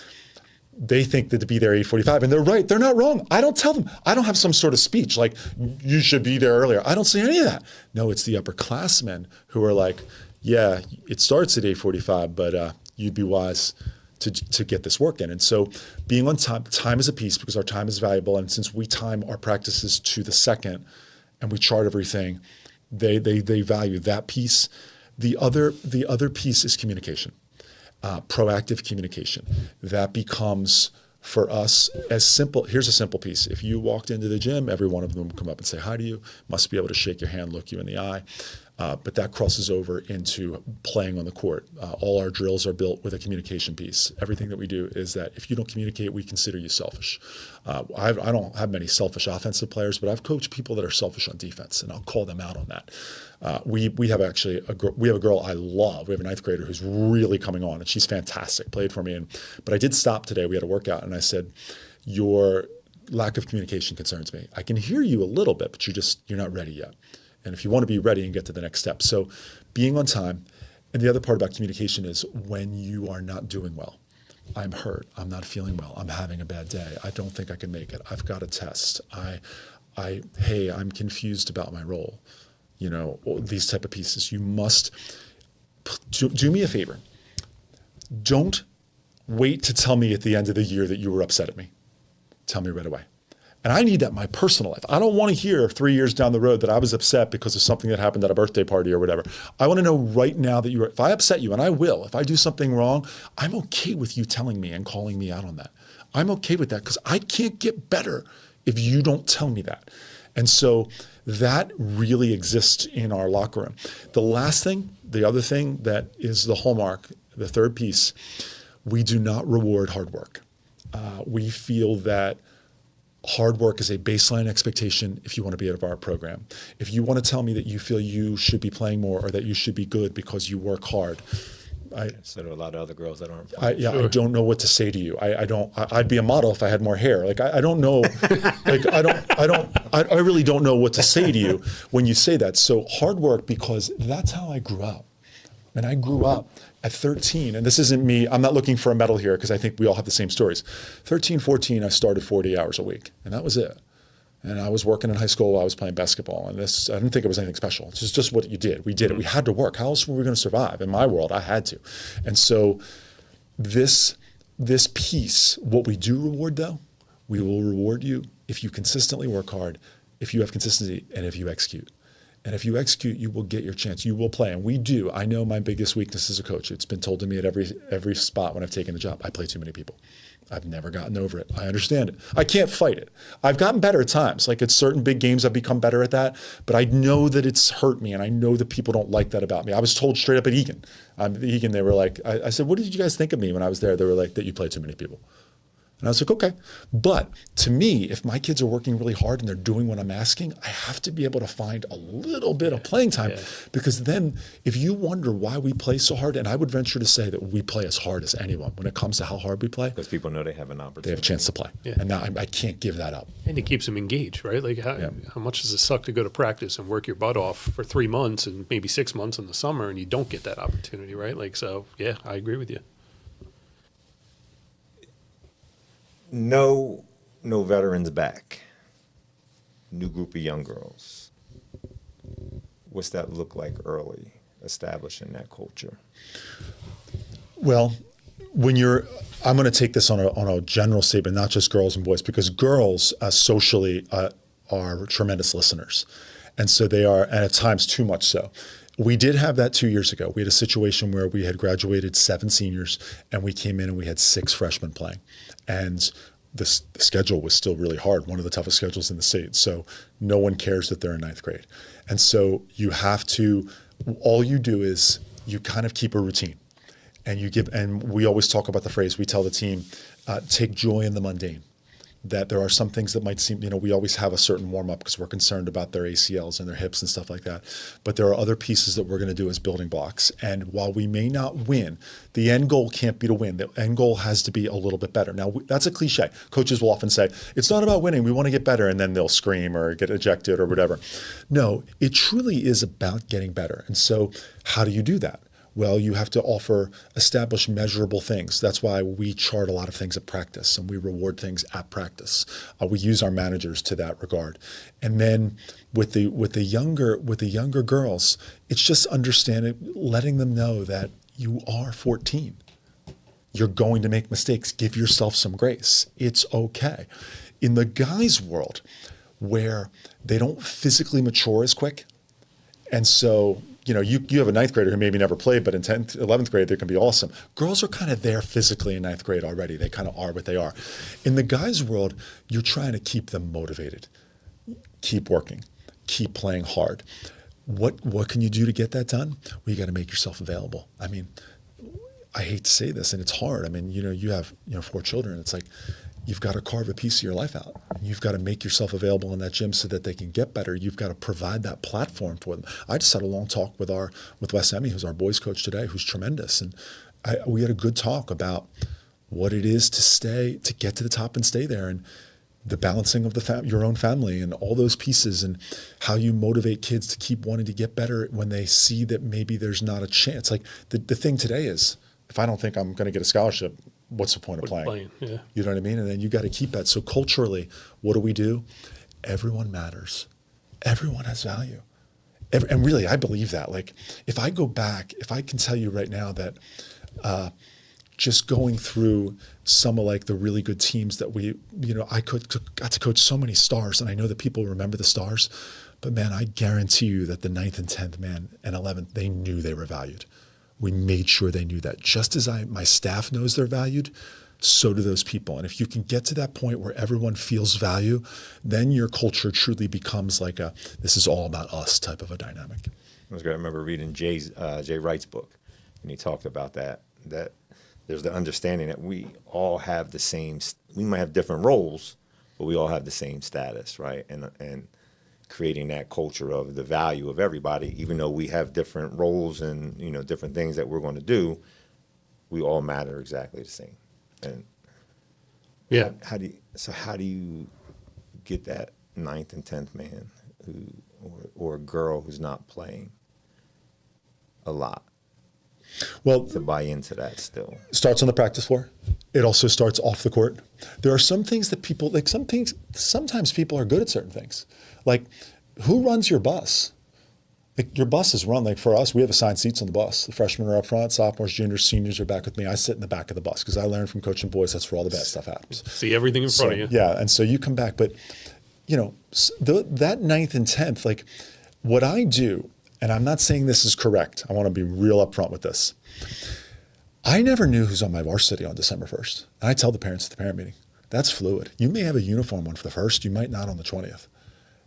C: they think that to be there at 8:45, and they're right. They're not wrong. I don't tell them. I don't have some sort of speech like, you should be there earlier. I don't say any of that. No, it's the upperclassmen who are like, yeah, it starts at 8:45, but you'd be wise to get this work in. And so being on time is a piece because our time is valuable. And since we time our practices to the second and we chart everything, they value that piece. The other piece is communication. Proactive communication. That becomes for us as simple. Here's a simple piece. If you walked into the gym, every one of them would come up and say hi to you, must be able to shake your hand, look you in the eye. But that crosses over into playing on the court. All our drills are built with a communication piece. Everything that we do is that if you don't communicate, we consider you selfish. I don't have many selfish offensive players, but I've coached people that are selfish on defense, and I'll call them out on that. We have actually a girl I love. We have a 9th grader who's really coming on, and she's fantastic. Played for me, but I did stop today. We had a workout, and I said, "Your lack of communication concerns me. I can hear you a little bit, but you're not ready yet. And if you want to be ready and get to the next step." So being on time. And the other part about communication is when you are not doing well. I'm hurt. I'm not feeling well. I'm having a bad day. I don't think I can make it. I've got a test. Hey, I'm confused about my role. These type of pieces. You must do me a favor. Don't wait to tell me at the end of the year that you were upset at me. Tell me right away. And I need that in my personal life. I don't want to hear 3 years down the road that I was upset because of something that happened at a birthday party or whatever. I want to know right now that if I upset you, and I will, if I do something wrong, I'm okay with you telling me and calling me out on that. I'm okay with that because I can't get better if you don't tell me that. And so that really exists in our locker room. The other thing that is the hallmark, the third piece, we do not reward hard work. We feel that hard work is a baseline expectation if you want to be out of our program. If you want to tell me that you feel you should be playing more or that you should be good because you work hard,
A: so there are a lot of other girls that aren't.
C: I don't know what to say to you. I'd be a model if I had more hair. Like I don't know. I really don't know what to say to you when you say that. So hard work, because that's how I grew up. And I grew up at 13, and this isn't me, I'm not looking for a medal here because I think we all have the same stories. 13, 14, I started 40 hours a week, and that was it. And I was working in high school while I was playing basketball, and I didn't think it was anything special. It's just what you did. We did it. We had to work. How else were we going to survive? In my world, I had to. And so this piece, what we do reward though, we will reward you if you consistently work hard, if you have consistency, and if you execute. And if you execute, you will get your chance. You will play. And we do. I know my biggest weakness as a coach. It's been told to me at every spot when I've taken the job. I play too many people. I've never gotten over it. I understand it. I can't fight it. I've gotten better at times. Like at certain big games, I've become better at that. But I know that it's hurt me, and I know that people don't like that about me. I was told straight up at Egan. They were like, I said, what did you guys think of me when I was there? They were like, that you play too many people. And I was like, okay. But to me, if my kids are working really hard and they're doing what I'm asking, I have to be able to find a little bit of playing time. Yeah. Because then if you wonder why we play so hard, and I would venture to say that we play as hard as anyone when it comes to how hard we play.
A: Because people know they have an opportunity.
C: They have a chance to play. Yeah. And now I can't give that up.
B: And it keeps them engaged, right? Like how much does it suck to go to practice and work your butt off for 3 months and maybe 6 months in the summer and you don't get that opportunity, right? Like, so yeah, I agree with you.
A: No veterans back. New group of young girls. What's that look like early, establishing that culture?
C: Well, when you're I'm going to take this on a general statement, not just girls and boys, because girls socially are tremendous listeners. And so they are, and at times too much so. We did have that 2 years ago. We had a situation where we had graduated 7 seniors and we came in and we had 6 freshmen playing. And the schedule was still really hard, one of the toughest schedules in the state. So no one cares that they're in 9th grade. And so you have to, all you do is you kind of keep a routine. And we always talk about the phrase, we tell the team, take joy in the mundane. That there are some things that might seem, we always have a certain warm up because we're concerned about their ACLs and their hips and stuff like that. But there are other pieces that we're going to do as building blocks. And while we may not win, the end goal can't be to win. The end goal has to be a little bit better. Now, that's a cliche. Coaches will often say, it's not about winning. We want to get better. And then they'll scream or get ejected or whatever. No, it truly is about getting better. And so how do you do that? Well, you have to establish measurable things. That's why we chart a lot of things at practice and we reward things at practice. We use our managers to that regard. And then with the younger girls, it's just understanding, letting them know that you are 14. You're going to make mistakes. Give yourself some grace. It's okay. In the guys' world, where they don't physically mature as quick, and so you have a 9th grader who maybe never played, but in 10th, 11th grade, they can be awesome. Girls are kind of there physically in 9th grade already. They kind of are what they are. In the guys' world, you're trying to keep them motivated, keep working, keep playing hard. What can you do to get that done? Well, you got to make yourself available. I mean, I hate to say this, and it's hard. I mean, you have 4 children. It's like, you've got to carve a piece of your life out. You've got to make yourself available in that gym so that they can get better. You've got to provide that platform for them. I just had a long talk with Wes Emmy, who's our boys coach today, who's tremendous. And we had a good talk about what it is to get to the top and stay there, and the balancing of your own family and all those pieces, and how you motivate kids to keep wanting to get better when they see that maybe there's not a chance. Like the thing today is, if I don't think I'm going to get a scholarship, what's the point of playing? Yeah. You know what I mean? And then you got to keep that. So culturally, what do? Everyone matters. Everyone has value. And really, I believe that. Like, if I go back, if I can tell you right now that just going through some of like the really good teams that I got to coach so many stars, and I know that people remember the stars, but man, I guarantee you that the 9th and 10th, man, and 11th, they knew they were valued. We made sure they knew that. Just as my staff knows they're valued, so do those people. And if you can get to that point where everyone feels value, then your culture truly becomes like this is all about us type of a dynamic.
A: I was going to remember reading Jay Wright's book, and he talked about that there's the understanding that we all have the same, we might have different roles, but we all have the same status, right? And creating that culture of the value of everybody, even though we have different roles and different things that we're going to do, we all matter exactly the same. And
B: yeah,
A: how do you get that 9th and 10th man or a girl who's not playing a lot?
C: Well,
A: to buy into that still
C: starts on the practice floor. It also starts off the court. There are some things that people like. Sometimes people are good at certain things. Like, who runs your bus? Like, your bus is run. Like, for us, we have assigned seats on the bus. The freshmen are up front, sophomores, juniors, seniors are back with me. I sit in the back of the bus because I learned from coaching boys. That's where all the bad stuff happens.
B: See everything in front of you.
C: Yeah, and so you come back, but that 9th and 10th, like, what I do. And I'm not saying this is correct. I want to be real upfront with this. I never knew who's on my varsity on December 1st. And I tell the parents at the parent meeting, that's fluid. You may have a uniform one for the 1st. You might not on the 20th.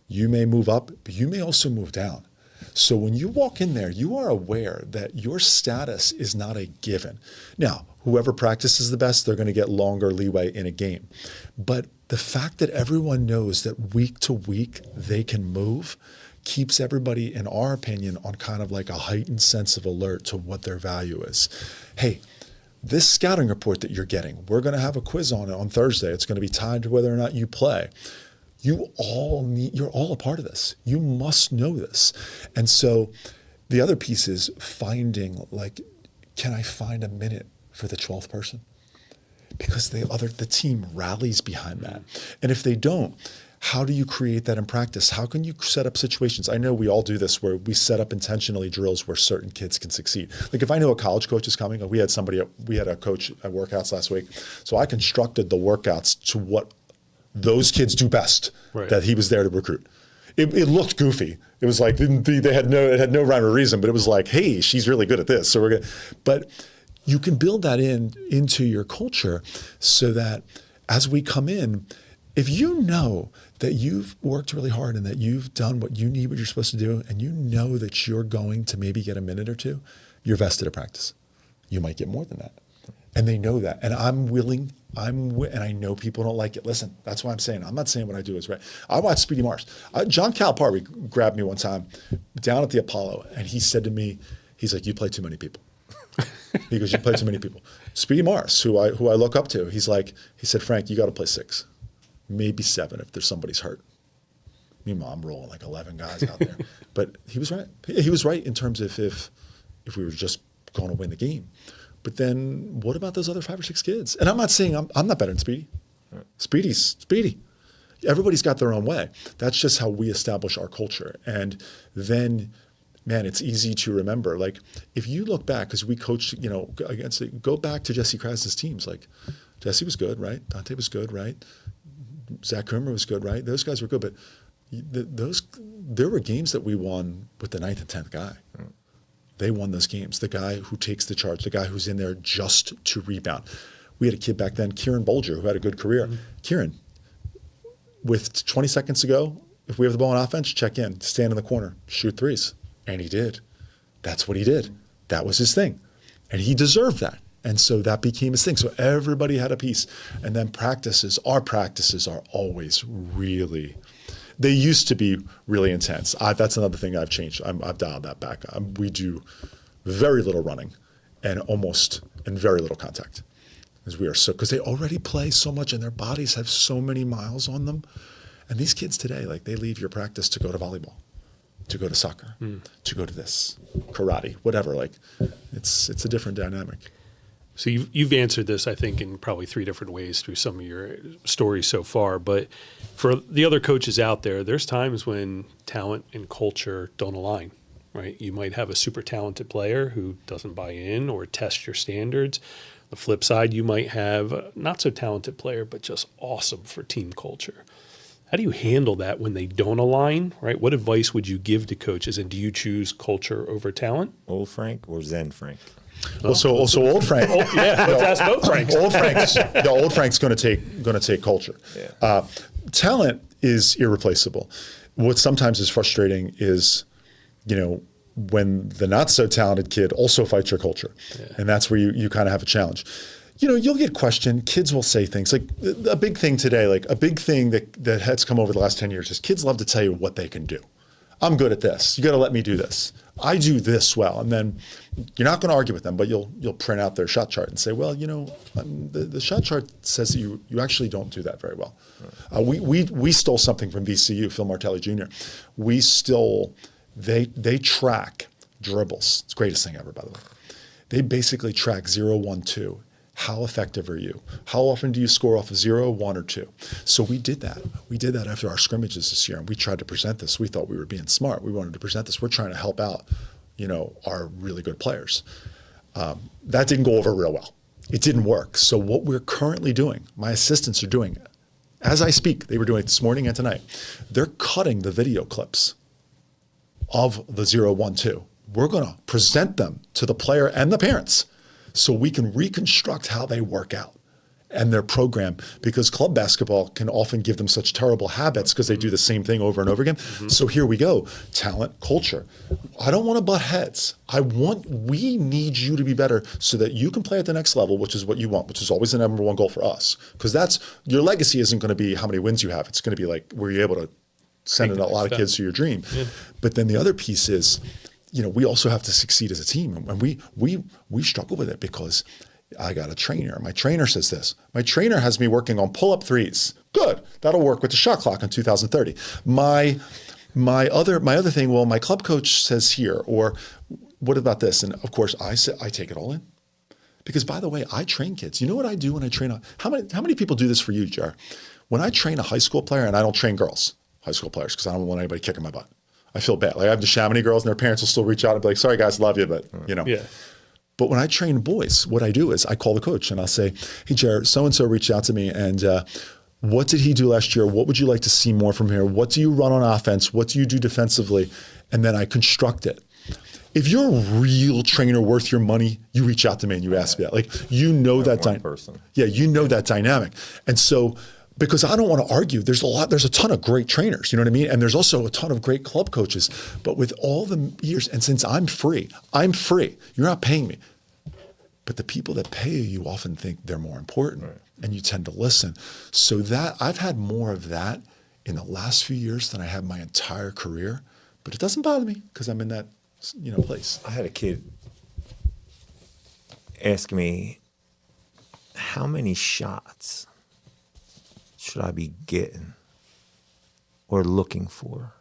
C: You may move up, but you may also move down. So when you walk in there, you are aware that your status is not a given. Now, whoever practices the best, they're going to get longer leeway in a game. But the fact that everyone knows that week to week they can move keeps everybody, in our opinion, on kind of like a heightened sense of alert to what their value is. Hey, this scouting report that you're getting, we're going to have a quiz on it on Thursday. It's going to be tied to whether or not you play. You're all a part of this. You must know this. And so the other piece is finding, like, can I find a minute for the 12th person? Because the team rallies behind that. And if they don't, how do you create that in practice? How can you set up situations? I know we all do this where we set up intentionally drills where certain kids can succeed. Like if I know a college coach is coming, we had a coach at workouts last week. So I constructed the workouts to what those kids do best that he was there to recruit. It looked goofy. It was like it had no rhyme or reason, but it was like, hey, she's really good at this. So but you can build that into your culture so that as we come in, if you know that you've worked really hard and that you've done what you're supposed to do, and you know that you're going to maybe get a minute or two, you're vested at practice. You might get more than that. And they know that. And and I know people don't like it. Listen, that's why I'm not saying what I do is right. I watched Speedy Marsh. John Calipari grabbed me one time down at the Apollo, and he said to me, he's like, you play too many people. He goes, you play too many people. Speedy Marsh, who I look up to, he said, Frank, you got to play 6. Maybe 7 if there's somebody's hurt. Meanwhile, I'm rolling like 11 guys out there. But he was right. He was right in terms of if we were just going to win the game. But then what about those other 5 or 6 kids? And I'm not saying I'm not better than Speedy. Right. Speedy's Speedy. Everybody's got their own way. That's just how we establish our culture. And then, man, it's easy to remember. Like if you look back, because we coached, go back to Jesse Kras's teams. Like Jesse was good, right? Dante was good, right? Zach Coomer was good, right? Those guys were good, but there were games that we won with the 9th and 10th guy. They won those games. The guy who takes the charge, the guy who's in there just to rebound. We had a kid back then, Kieran Bolger, who had a good career. Kieran, with 20 seconds to go, if we have the ball on offense, check in, stand in the corner, shoot threes. And he did. That's what he did. That was his thing. And he deserved that. And so that became his thing. So everybody had a piece. And then our practices are always they used to be really intense. That's another thing I've changed. I've dialed that back. We do very little running and very little contact. Because they already play so much and their bodies have so many miles on them. And these kids today, like they leave your practice to go to volleyball, to go to soccer, to go to this, karate, whatever. Like it's a different dynamic.
B: So you've answered this, I think, in probably 3 different ways through some of your stories so far. But for the other coaches out there, there's times when talent and culture don't align, right? You might have a super talented player who doesn't buy in or test your standards. The flip side, you might have a not so talented player, but just awesome for team culture. How do you handle that when they don't align, right? What advice would you give to coaches? And do you choose culture over talent?
A: Old Frank or Zen Frank?
C: Well, so old Frank.
B: Let's ask both Franks.
C: Old Frank's going to take culture. Yeah. Talent is irreplaceable. What sometimes is frustrating is, when the not so talented kid also fights your culture, and that's where you kind of have a challenge. You'll get questioned. Kids will say things like a big thing today, like a big thing that has come over the last 10 years is kids love to tell you what they can do. I'm good at this. You got to let me do this. I do this well. And then you're not going to argue with them, but you'll print out their shot chart and say, well, the shot chart says that you actually don't do that very well. We stole something from VCU, Phil Martelli Jr. They track dribbles. It's the greatest thing ever, by the way. They basically track 0, 1, 2. How effective are you? How often do you score off of 0, 1, or 2? So we did that. We did that after our scrimmages this year, and we tried to present this. We thought we were being smart. We wanted to present this. We're trying to help out, our really good players. That didn't go over real well. It didn't work. So what we're currently doing, my assistants are doing, as I speak, they were doing it this morning and tonight, they're cutting the video clips of the 0, 1, 2. We're going to present them to the player and the parents so we can reconstruct how they work out and their program, because club basketball can often give them such terrible habits because they do the same thing over and over again. Mm-hmm. So here we go, talent, culture. I don't want to butt heads. We need you to be better so that you can play at the next level, which is what you want, which is always the number one goal for us. Because your legacy isn't going to be how many wins you have. It's going to be like, were you able to send in a lot of kids to your dream? Yeah. But then the other piece is, we also have to succeed as a team. And we struggle with it because I got a trainer. My trainer says this. My trainer has me working on pull-up threes. Good. That'll work with the shot clock in 2030. My other thing, well, my club coach says here, or what about this? And of course I take it all in. Because by the way, I train kids. You know what I do when I train? How many people do this for you, Jar? When I train a high school player, and I don't train girls, high school players, because I don't want anybody kicking my butt. I feel bad. Like I have the Chamonix girls and their parents will still reach out and be like, sorry guys, love you, but you know.
B: Yeah.
C: But when I train boys, what I do is I call the coach and I'll say, hey, Jared, so-and-so reached out to me and what did he do last year? What would you like to see more from here? What do you run on offense? What do you do defensively? And then I construct it. If you're a real trainer worth your money, you reach out to me and you ask me that. Like, you know that
A: person.
C: Yeah, you know that dynamic. And so, because I don't want to argue, there's a ton of great trainers, you know what I mean? And there's also a ton of great club coaches. But with all the years, and since I'm free, you're not paying me. But the people that pay you often think they're more important, right, and you tend to listen. So that I've had more of that in the last few years than I have my entire career. But it doesn't bother me because I'm in that, place.
A: I had a kid ask me, how many shots should I be getting or looking for?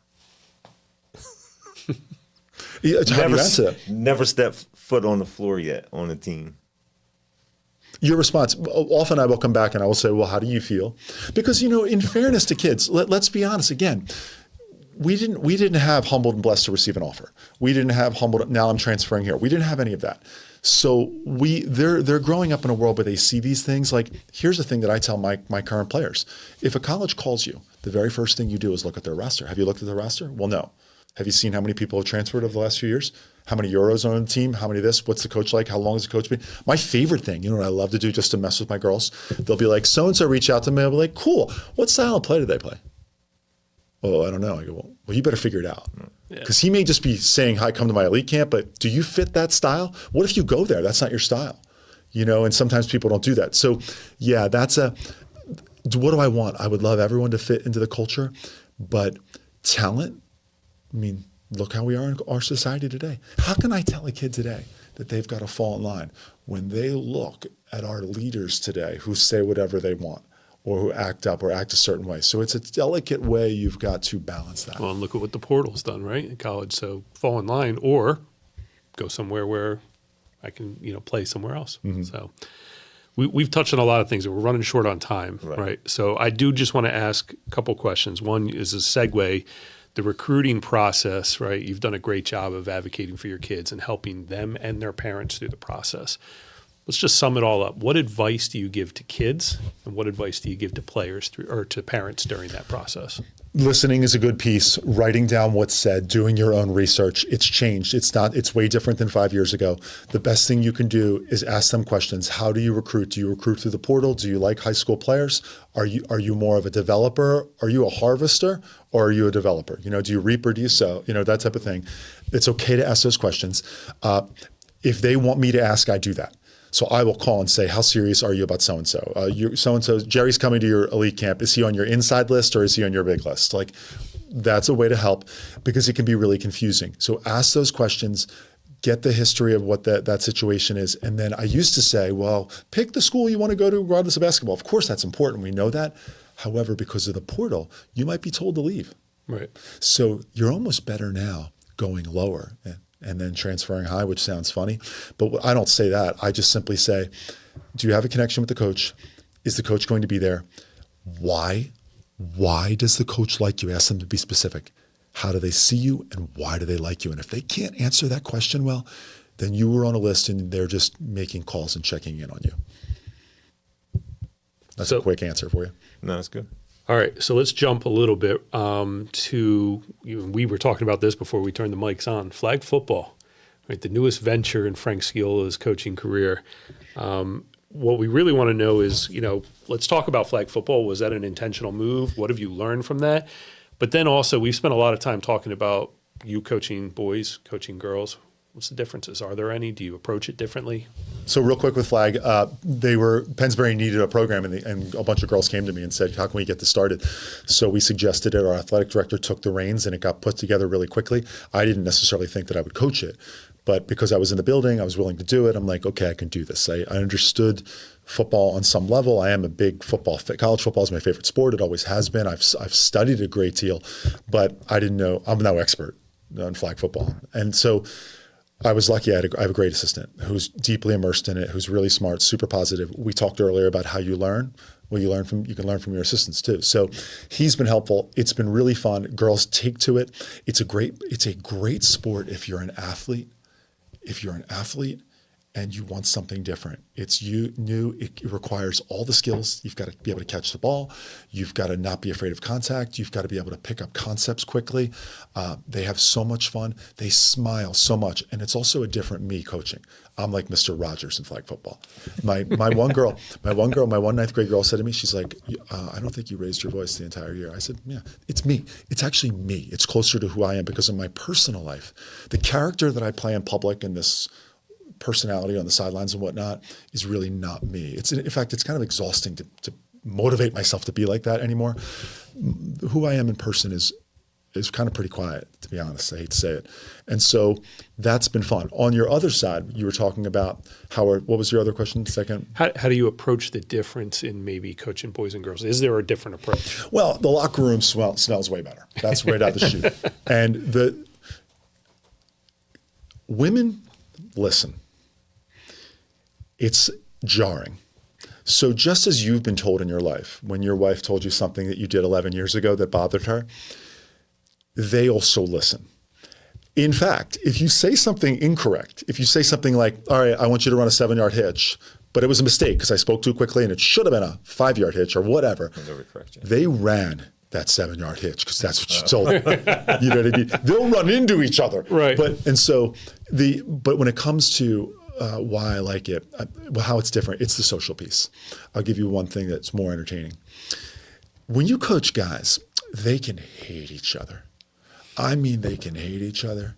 C: Yeah, how do you answer that?
A: Never stepped foot on the floor yet on a team.
C: Your response, often I will come back and I will say, well, how do you feel? Because, in fairness to kids, let's be honest again. We didn't have humbled and blessed to receive an offer. We didn't have humbled, now I'm transferring here. We didn't have any of that. So they're growing up in a world where they see these things. Like, here's the thing that I tell my current players. If a college calls you, the very first thing you do is look at their roster. Have you looked at their roster? Well, no. Have you seen how many people have transferred over the last few years? How many Euros on the team? How many of this? What's the coach like? How long has the coach been? My favorite thing, what I love to do just to mess with my girls? They'll be like, so-and-so reach out to me. I'll be like, cool. What style of play do they play? Oh, I don't know. I go, well, you better figure it out. Because he may just be saying, hi, come to my elite camp, but do you fit that style? What if you go there? That's not your style. And sometimes people don't do that. So yeah, what do I want? I would love everyone to fit into the culture, but talent, look how we are in our society today. How can I tell a kid today that they've got to fall in line when they look at our leaders today who say whatever they want or who act up or act a certain way? So it's a delicate way you've got to balance that.
B: Well, and look at what the portal's done, right, in college. So fall in line or go somewhere where I can, play somewhere else. Mm-hmm. So we've touched on a lot of things and we're running short on time, right? So I do just want to ask a couple questions. One is a segue. The recruiting process, right? You've done a great job of advocating for your kids and helping them and their parents through the process. Let's just sum it all up. What advice do you give to kids and what advice do you give to players or to parents during that process?
C: Listening is a good piece. Writing down what's said, doing your own research. It's changed. It's way different than 5 years ago. The best thing you can do is ask them questions. How do you recruit? Do you recruit through the portal? Do you like high school players? Are you more of a developer? Are you a harvester or are you a developer? Do you reap or do you sow? That type of thing. It's okay to ask those questions. If they want me to ask, I do that. So I will call and say, how serious are you about so-and-so? So-and-so, Jerry's coming to your elite camp. Is he on your inside list or is he on your big list? Like, that's a way to help because it can be really confusing. So ask those questions, get the history of what that situation is. And then I used to say, well, pick the school you want to go to regardless of basketball. Of course, that's important. We know that. However, because of the portal, you might be told to leave.
B: Right.
C: So you're almost better now going lower and then transferring high, which sounds funny. But I don't say that. I just simply say, do you have a connection with the coach? Is the coach going to be there? Why? Why does the coach like you? Ask them to be specific. How do they see you and why do they like you? And if they can't answer that question well, then you were on a list and they're just making calls and checking in on you. That's a quick answer for you.
A: No, that's good.
B: All right, so let's jump a little bit to, we were talking about this before we turned the mics on, flag football, right? The newest venture in Frank Sciola's coaching career. What we really want to know is, let's talk about flag football. Was that an intentional move? What have you learned from that? But then also, we've spent a lot of time talking about you coaching boys, coaching girls. What's the differences? Are there any? Do you approach it differently?
C: So real quick with flag, Pennsbury needed a program and a bunch of girls came to me and said, how can we get this started? So we suggested it. Our athletic director took the reins and it got put together really quickly. I didn't necessarily think that I would coach it, but because I was in the building, I was willing to do it. I'm like, okay, I can do this. I understood football on some level. I am a big football fan. College football is my favorite sport. It always has been. I've studied a great deal, but I didn't know. I'm no expert on flag football. And so I was lucky. I have a great assistant who's deeply immersed in it, who's really smart, super positive. We talked earlier about how you learn. Well, you can learn from your assistants too. So he's been helpful. It's been really fun. Girls take to it. It's a great sport if you're an athlete. If you're an athlete and you want something different, it's new. It requires all the skills. You've got to be able to catch the ball. You've got to not be afraid of contact. You've got to be able to pick up concepts quickly. They have so much fun. They smile so much. And it's also a different me coaching. I'm like Mr. Rogers in flag football. My one ninth grade girl said to me, she's like, I don't think you raised your voice the entire year. I said, yeah, it's me. It's actually me. It's closer to who I am because of my personal life. The character that I play in public and this personality on the sidelines and whatnot is really not me. In fact, it's kind of exhausting to motivate myself to be like that anymore. Who I am in person is kind of pretty quiet, to be honest. I hate to say it. And so that's been fun. On your other side, you were talking about what was your other question second?
B: How do you approach the difference in maybe coaching boys and girls? Is there a different approach?
C: Well, the locker room smells way better. That's right out the chute. And the women, listen, it's jarring. So just as you've been told in your life, when your wife told you something that you did 11 years ago that bothered her, they also listen. In fact, if you say something incorrect, if you say something like, all right, I want you to run a 7-yard hitch, but it was a mistake because I spoke too quickly and it should have been a 5-yard hitch or whatever, they ran that 7-yard hitch because that's what you told them. You know what I mean? They'll run into each other.
B: Right.
C: But when it comes to why I like it, how it's different, it's the social piece. I'll give you one thing that's more entertaining. When you coach guys, they can hate each other. I mean, they can hate each other,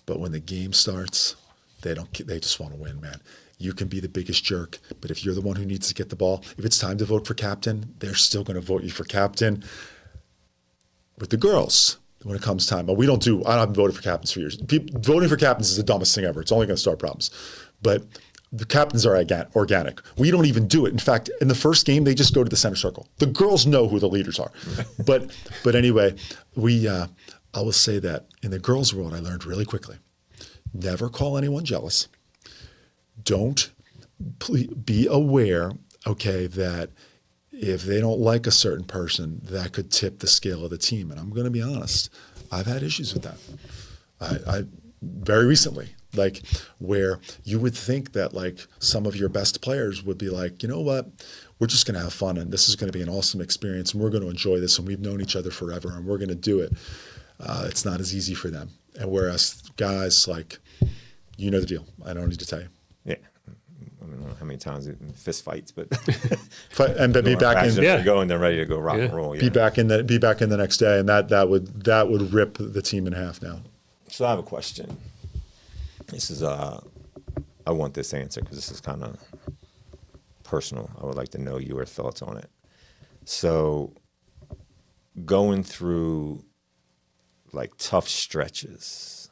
C: but when the game starts, they just want to win, man. You can be the biggest jerk, but if you're the one who needs to get the ball, if it's time to vote for captain, they're still going to vote you for captain. With the girls, when it comes time, but I haven't voted for captains for years. Voting for captains is the dumbest thing ever. It's only going to start problems. But the captains are organic. We don't even do it. In fact, in the first game, they just go to the center circle. The girls know who the leaders are. But anyway, I will say that in the girls' world, I learned really quickly. Never call anyone jealous. Be aware, okay, that if they don't like a certain person, that could tip the scale of the team. And I'm going to be honest, I've had issues with that. I very recently, like where you would think that like some of your best players would be like, you know what, we're just going to have fun and this is going to be an awesome experience and we're going to enjoy this and we've known each other forever and we're going to do it. It's not as easy for them. And whereas guys, like, you know the deal. I don't need to tell you.
A: Yeah. I don't know how many times fist fights, but
C: and then be back in.
A: Yeah. Go and they're ready to go rock and roll. Yeah.
C: Be back in the next day, and that would rip the team in half now.
A: So I have a question. This is I want this answer because this is kind of personal. I would like to know your thoughts on it. So going through like tough stretches,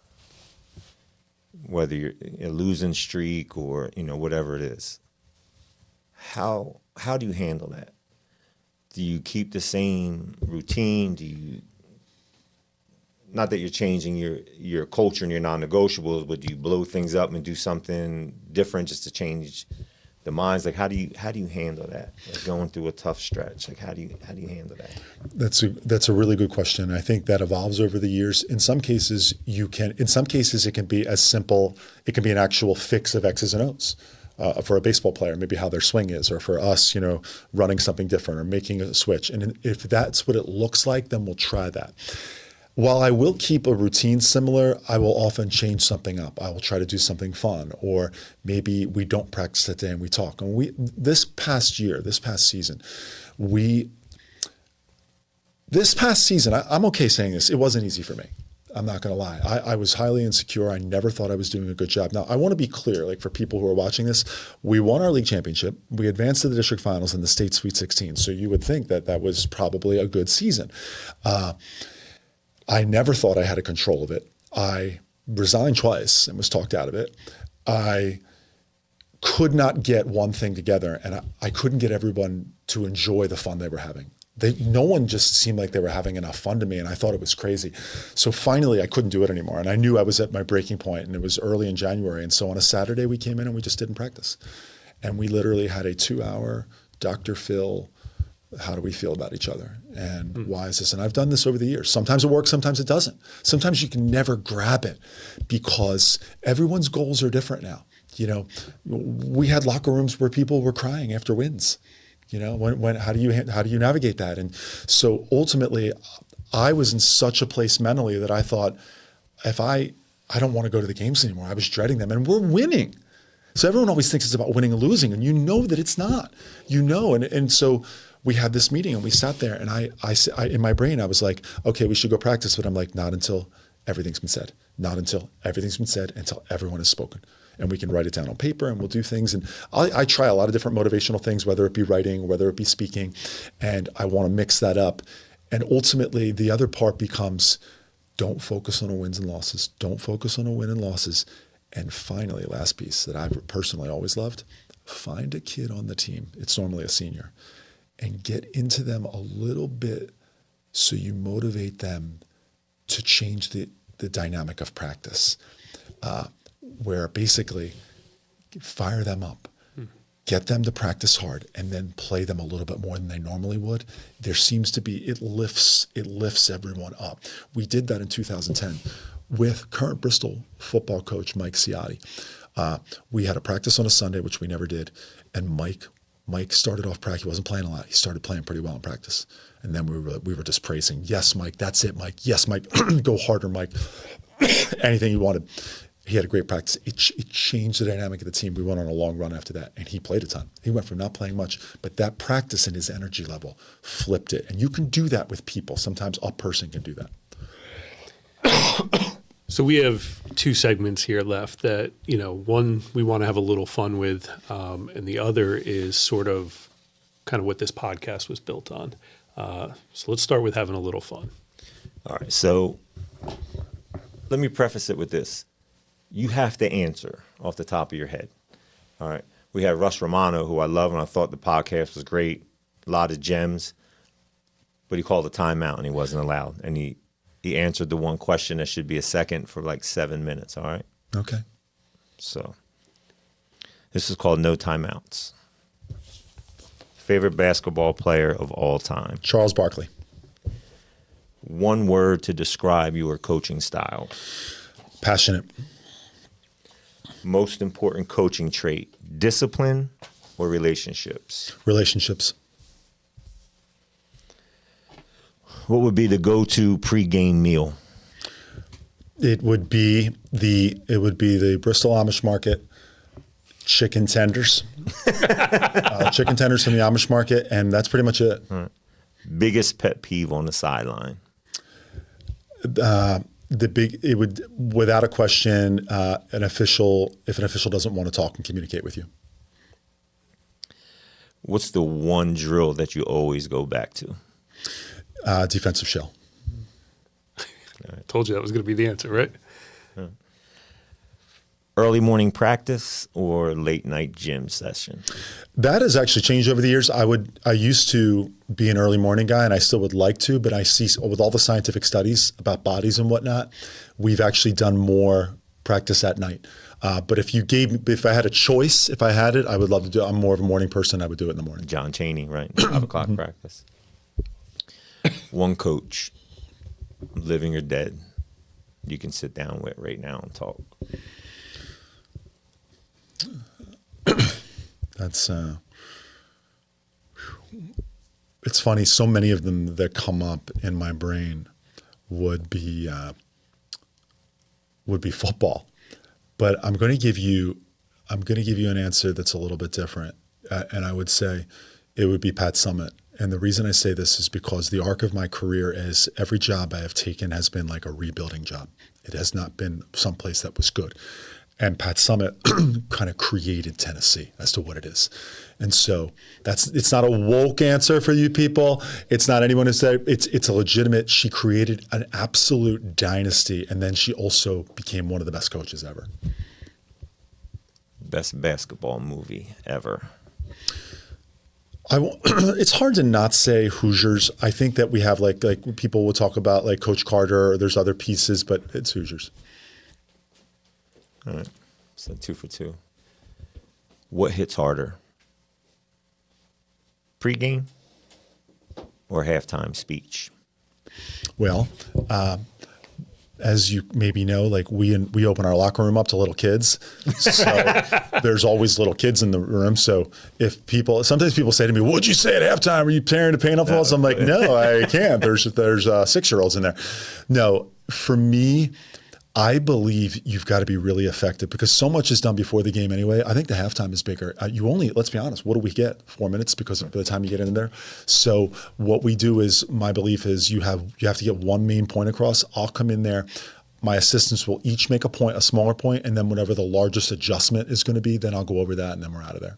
A: whether you're a losing streak or, you know, whatever it is, how do you handle that? Do you keep the same routine? Do you, not that you're changing your culture and your non-negotiables, but do you blow things up and do something different just to change the minds? Like, how do you handle that? Like going through a tough stretch, like how do you handle that?
C: That's a really good question. I think that evolves over the years. In some cases it can be as simple. It can be an actual fix of X's and O's. For a baseball player, maybe how their swing is, or for us, you know, running something different or making a switch. And if that's what it looks like, then we'll try that. While I will keep a routine similar, I will often change something up. I will try to do something fun, or maybe we don't practice that day and we talk. And this past season, I'm okay saying this, it wasn't easy for me. I'm not going to lie. I was highly insecure. I never thought I was doing a good job. Now, I want to be clear, like for people who are watching this, we won our league championship. We advanced to the district finals in the state Sweet 16. So you would think that that was probably a good season. I never thought I had a control of it. I resigned twice and was talked out of it. I could not get one thing together, and I couldn't get everyone to enjoy the fun they were having. no one just seemed like they were having enough fun to me, and I thought it was crazy. So finally, I couldn't do it anymore, and I knew I was at my breaking point, and it was early in January. And so on a Saturday, we came in and we just didn't practice, and we literally had a 2-hour Dr. Phil. How do we feel about each other? And why is this? And I've done this over the years. Sometimes it works, sometimes it doesn't. Sometimes you can never grab it because everyone's goals are different now. You know, we had locker rooms where people were crying after wins. You know, how do you navigate that? And so ultimately, I was in such a place mentally that I thought, if I don't want to go to the games anymore. I was dreading them, and we're winning. So everyone always thinks it's about winning and losing, and you know that it's not. You know, and so we had this meeting, and we sat there, and I in my brain I was like, okay, we should go practice, but I'm like, not until everything's been said. Not until everything's been said, until everyone has spoken. And we can write it down on paper, and we'll do things. And I try a lot of different motivational things, whether it be writing, whether it be speaking, and I want to mix that up. And ultimately, the other part becomes, don't focus on the wins and losses. Don't focus on the win and losses. And finally, last piece that I've personally always loved, find a kid on the team. It's normally a senior, and get into them a little bit so you motivate them to change the dynamic of practice. Where basically fire them up, get them to practice hard, and then play them a little bit more than they normally would. There seems to be, it lifts everyone up. We did that in 2010 with current Bristol football coach Mike Sciolla. We had a practice on a Sunday, which we never did, and Mike started off practice. He wasn't playing a lot. He started playing pretty well in practice, and then we were just praising. Yes, Mike, that's it, Mike. Yes, Mike, go harder, Mike. Anything you wanted. He had a great practice. It changed the dynamic of the team. We went on a long run after that, and he played a ton. He went from not playing much, but that practice and his energy level flipped it. And you can do that with people. Sometimes a person can do that.
B: So we have two segments here left that, you know, one we want to have a little fun with, and the other is sort of kind of what this podcast was built on. So let's start with having a little fun.
A: All right. So let me preface it with this. You have to answer off the top of your head. All right. We had Russ Romano, who I love, and I thought the podcast was great. A lot of gems. But he called a timeout, and he wasn't allowed. And he answered the one question that should be a second for like 7 minutes. All right.
C: Okay.
A: So this is called No Timeouts. Favorite basketball player of all time?
C: Charles Barkley.
A: One word to describe your coaching style.
C: Passionate.
A: Most important coaching trait, discipline or relationships?
C: Relationships.
A: What would be the go-to pre-game meal?
C: It would be the Bristol Amish Market chicken tenders. Chicken tenders from the Amish Market, and that's pretty much it.
A: All right. Biggest pet peeve on the sideline?
C: It would, without a question, if an official doesn't want to talk and communicate with you.
A: What's the one drill that you always go back to?
C: Defensive shell.
B: I told you that was going to be the answer, right?
A: Early morning practice or late night gym session?
C: That has actually changed over the years. I used to be an early morning guy, and I still would like to, but I see with all the scientific studies about bodies and whatnot, we've actually done more practice at night. But if I had a choice, if I had it, I would love to do it. I'm more of a morning person. I would do it in the morning.
A: John Chaney, right? 5 o'clock practice. One coach, living or dead, you can sit down with right now and talk.
C: That's it's funny. So many of them that come up in my brain would be football, but I'm going to give you an answer that's a little bit different, and I would say it would be Pat Summitt. And the reason I say this is because the arc of my career is every job I have taken has been like a rebuilding job. It has not been someplace that was good. And Pat Summitt kind of created Tennessee as to what it is. And so it's not a woke answer for you people. It's not anyone who said it's a legitimate, she created an absolute dynasty. And then she also became one of the best coaches ever.
A: Best basketball movie ever?
C: It's hard to not say Hoosiers. I think that we have like people will talk about like Coach Carter, or there's other pieces, but it's Hoosiers.
A: All right. So 2 for 2. What hits harder? Pre-game or halftime speech?
C: Well, as you maybe know, like we open our locker room up to little kids. So there's always little kids in the room. So sometimes people say to me, what'd you say at halftime? Are you tearing the paint off the walls? I'm like, no, I can't. There's 6-year-olds in there. No, for me, I believe you've got to be really effective because so much is done before the game anyway. I think the halftime is bigger. Let's be honest, what do we get? 4 minutes because by the time you get in there. So what we do is, my belief is you have to get one main point across. I'll come in there. My assistants will each make a smaller point, and then whatever the largest adjustment is going to be, then I'll go over that and then we're out of there.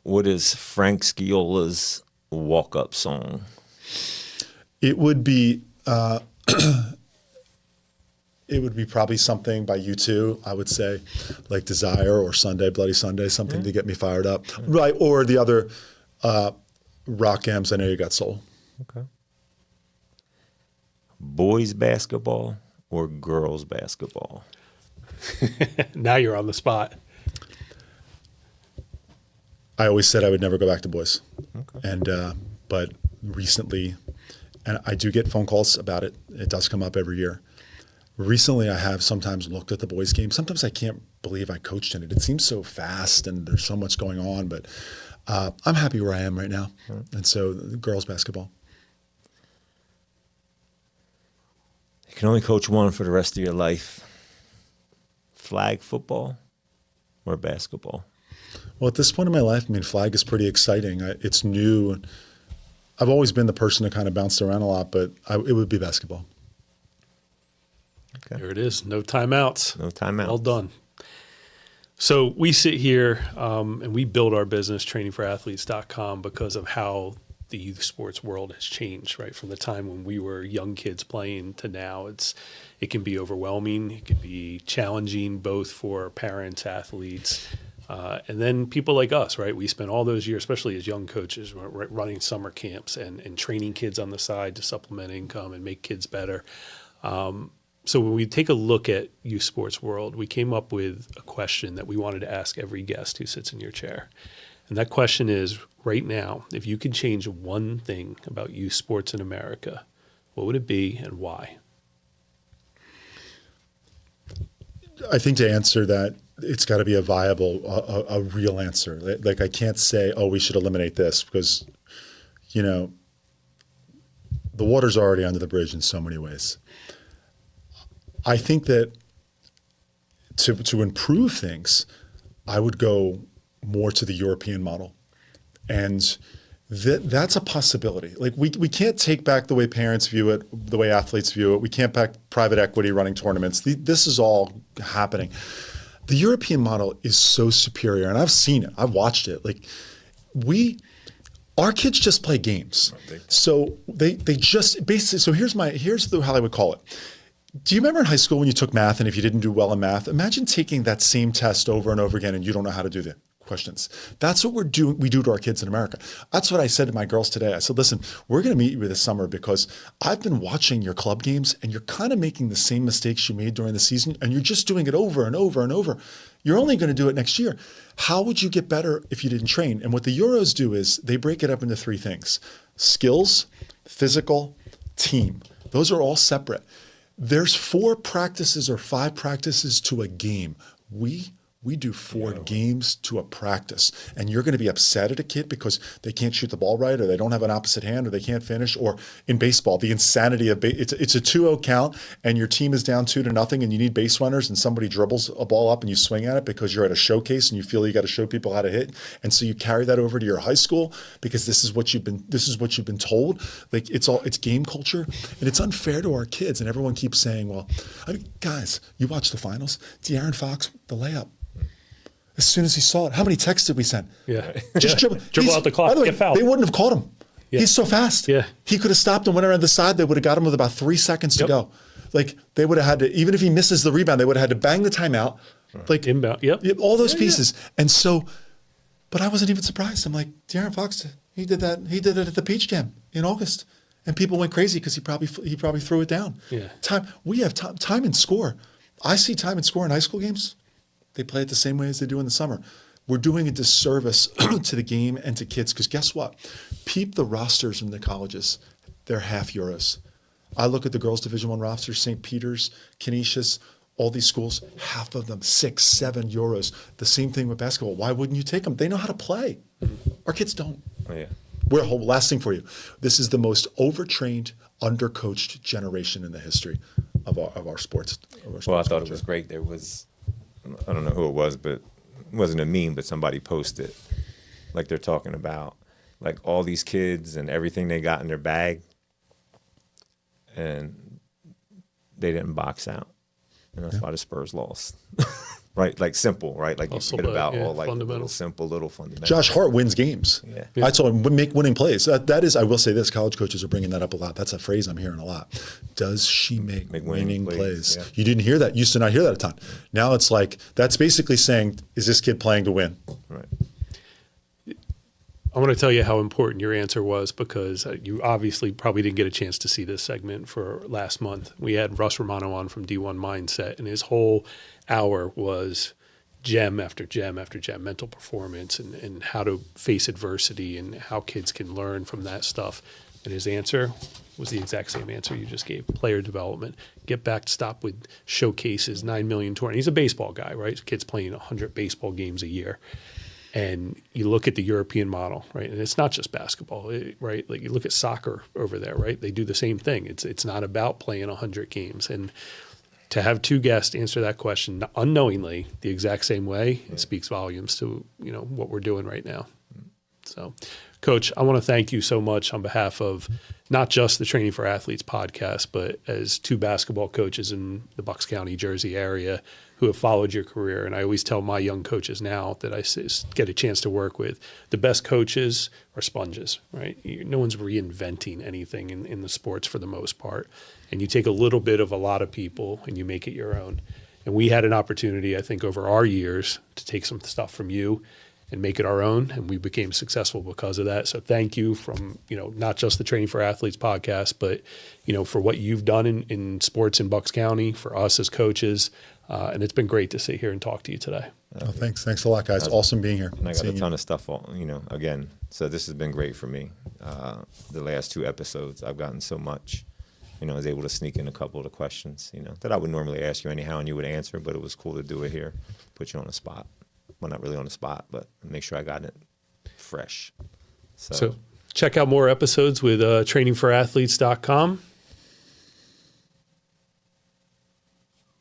A: What is Frank Sciola's walk-up song?
C: It would be... it would be probably something by U2, I would say, like Desire or Sunday, Bloody Sunday, something to get me fired up. Right, or the other rock amps, I Know You Got Soul.
A: Okay. Boys basketball or girls basketball?
B: Now you're on the spot.
C: I always said I would never go back to boys.
A: Okay.
C: And but recently, and I do get phone calls about it. It does come up every year. Recently, I have sometimes looked at the boys' game. Sometimes I can't believe I coached in it. It seems so fast and there's so much going on, but I'm happy where I am right now. And so girls basketball.
A: You can only coach one for the rest of your life. Flag football or basketball?
C: Well, at this point in my life, I mean, flag is pretty exciting. It's new. I've always been the person that kind of bounced around a lot, but it would be basketball.
B: Okay. There it is. No timeouts.
A: No timeouts.
B: Well done. So we sit here and we build our business, Training4Athletes.com, because of how the youth sports world has changed, right? From the time when we were young kids playing to now, it can be overwhelming. It can be challenging both for parents, athletes, and then people like us, right? We spent all those years, especially as young coaches, running summer camps and training kids on the side to supplement income and make kids better. So when we take a look at youth sports world, we came up with a question that we wanted to ask every guest who sits in your chair. And that question is, right now, if you could change one thing about youth sports in America, what would it be and why?
C: I think to answer that, it's got to be a viable, a real answer. Like I can't say, oh, we should eliminate this because, the water's already under the bridge in so many ways. I think that to improve things, I would go more to the European model. And that's a possibility. Like we can't take back the way parents view it, the way athletes view it. We can't back private equity running tournaments. This is all happening. The European model is so superior, and I've seen it. I've watched it. Like our kids just play games. So they just basically. So here's how I would call it. Do you remember in high school when you took math, and if you didn't do well in math, imagine taking that same test over and over again, and you don't know how to do the questions. That's what we do to our kids in America. That's what I said to my girls today. I said, listen, we're going to meet you this summer because I've been watching your club games and you're kind of making the same mistakes you made during the season and you're just doing it over and over and over. You're only going to do it next year. How would you get better if you didn't train? And what the Euros do is they break it up into 3 things: skills, physical, team. Those are all separate. There's 4 practices or 5 practices to a game. We do 4 games to a practice, and you're going to be upset at a kid because they can't shoot the ball right, or they don't have an opposite hand, or they can't finish. Or in baseball, the insanity of it's a 2-0 count, and your team is down 2-0, and you need base runners, and somebody dribbles a ball up, and you swing at it because you're at a showcase, and you feel you got to show people how to hit, and so you carry that over to your high school because this is what you've been told. Like it's game culture, and it's unfair to our kids. And everyone keeps saying, well, guys, you watch the finals, De'Aaron Fox, the layup. As soon as he saw it, how many texts did we send?
B: Yeah.
C: Just dribble
B: out the clock,
C: by the way,
B: get fouled.
C: They wouldn't have caught him.
B: Yeah.
C: He's so fast.
B: Yeah.
C: He could have stopped and went around the side. They would have got him with about 3 seconds to go. Like they would have had to, even if he misses the rebound, they would have had to bang the timeout. Like
B: inbound. Yep.
C: All those pieces. And so But I wasn't even surprised. I'm like, De'Aaron Fox, he did that. He did it at the Peach Jam in August, and people went crazy because he probably threw it down.
B: Yeah.
C: We have time and score. I see time and score in high school games. They play it the same way as they do in the summer. We're doing a disservice to the game and to kids because guess what? Peep the rosters in the colleges. They're half euros. I look at the girls' Division I roster, St. Peter's, Canisius, all these schools, half of them, 6, 7 euros. The same thing with basketball. Why wouldn't you take them? They know how to play. Our kids don't.
A: Oh, yeah.
C: Last thing for you. This is the most overtrained, undercoached generation in the history of our sports.
A: Well, I thought it was great. There was, I don't know who it was, but it wasn't a meme, but somebody posted, like they're talking about, like all these kids and everything they got in their bag, and they didn't box out. And that's why the Spurs lost. Right? Like simple, right? Like you forget about all like little fundamentals.
C: Josh Hart wins games.
A: Yeah.
C: I told him make winning plays. That is, I will say this, college coaches are bringing that up a lot. That's a phrase I'm hearing a lot. Does she make winning plays?
A: Yeah.
C: You didn't hear that. Used to not hear that a ton. Now it's like, that's basically saying, is this kid playing to win?
A: Right.
B: I want to tell you how important your answer was because you obviously probably didn't get a chance to see this segment for last month. We had Russ Romano on from D1 Mindset, and his whole hour was gem after gem after gem, mental performance and how to face adversity and how kids can learn from that stuff. And his answer was the exact same answer you just gave, player development. Get back, stop with showcases, 9 million tournaments. He's a baseball guy, right? Kids playing 100 baseball games a year. And you look at the European model, right? And it's not just basketball, right? Like you look at soccer over there, right? They do the same thing. It's not about playing 100 games. And to have two guests answer that question unknowingly the exact same way, it speaks volumes to, what we're doing right now. So, Coach, I want to thank you so much on behalf of not just the Training for Athletes podcast, but as two basketball coaches in the Bucks County, Jersey area who have followed your career. And I always tell my young coaches now that I get a chance to work with, the best coaches are sponges, right? No one's reinventing anything in the sports for the most part. And you take a little bit of a lot of people and you make it your own. And we had an opportunity, I think, over our years to take some stuff from you and make it our own, and we became successful because of that. So thank you from, not just the Training for Athletes podcast, but, for what you've done in sports in Bucks County, for us as coaches, and it's been great to sit here and talk to you today.
C: Oh, thanks. Thanks a lot, guys. Awesome being here.
A: And I got a ton of stuff, again, so this has been great for me. The last 2 episodes, I've gotten so much. I was able to sneak in a couple of the questions, that I would normally ask you anyhow and you would answer, but it was cool to do it here, put you on the spot. Well, not really on the spot, but make sure I got it fresh. So
B: check out more episodes with Training4Athletes.com.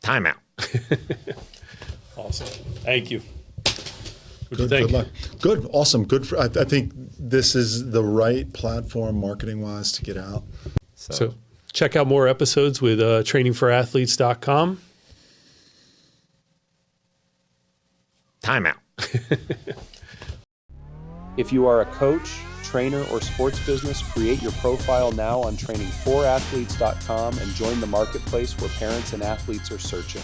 A: Timeout.
B: Awesome. Thank you.
C: Good luck. Good. Awesome. Good. I think this is the right platform marketing-wise to get out.
B: So check out more episodes with Training4Athletes.com.
A: Timeout.
D: If you are a coach, trainer, or sports business, create your profile now on Training4Athletes.com and join the marketplace where parents and athletes are searching.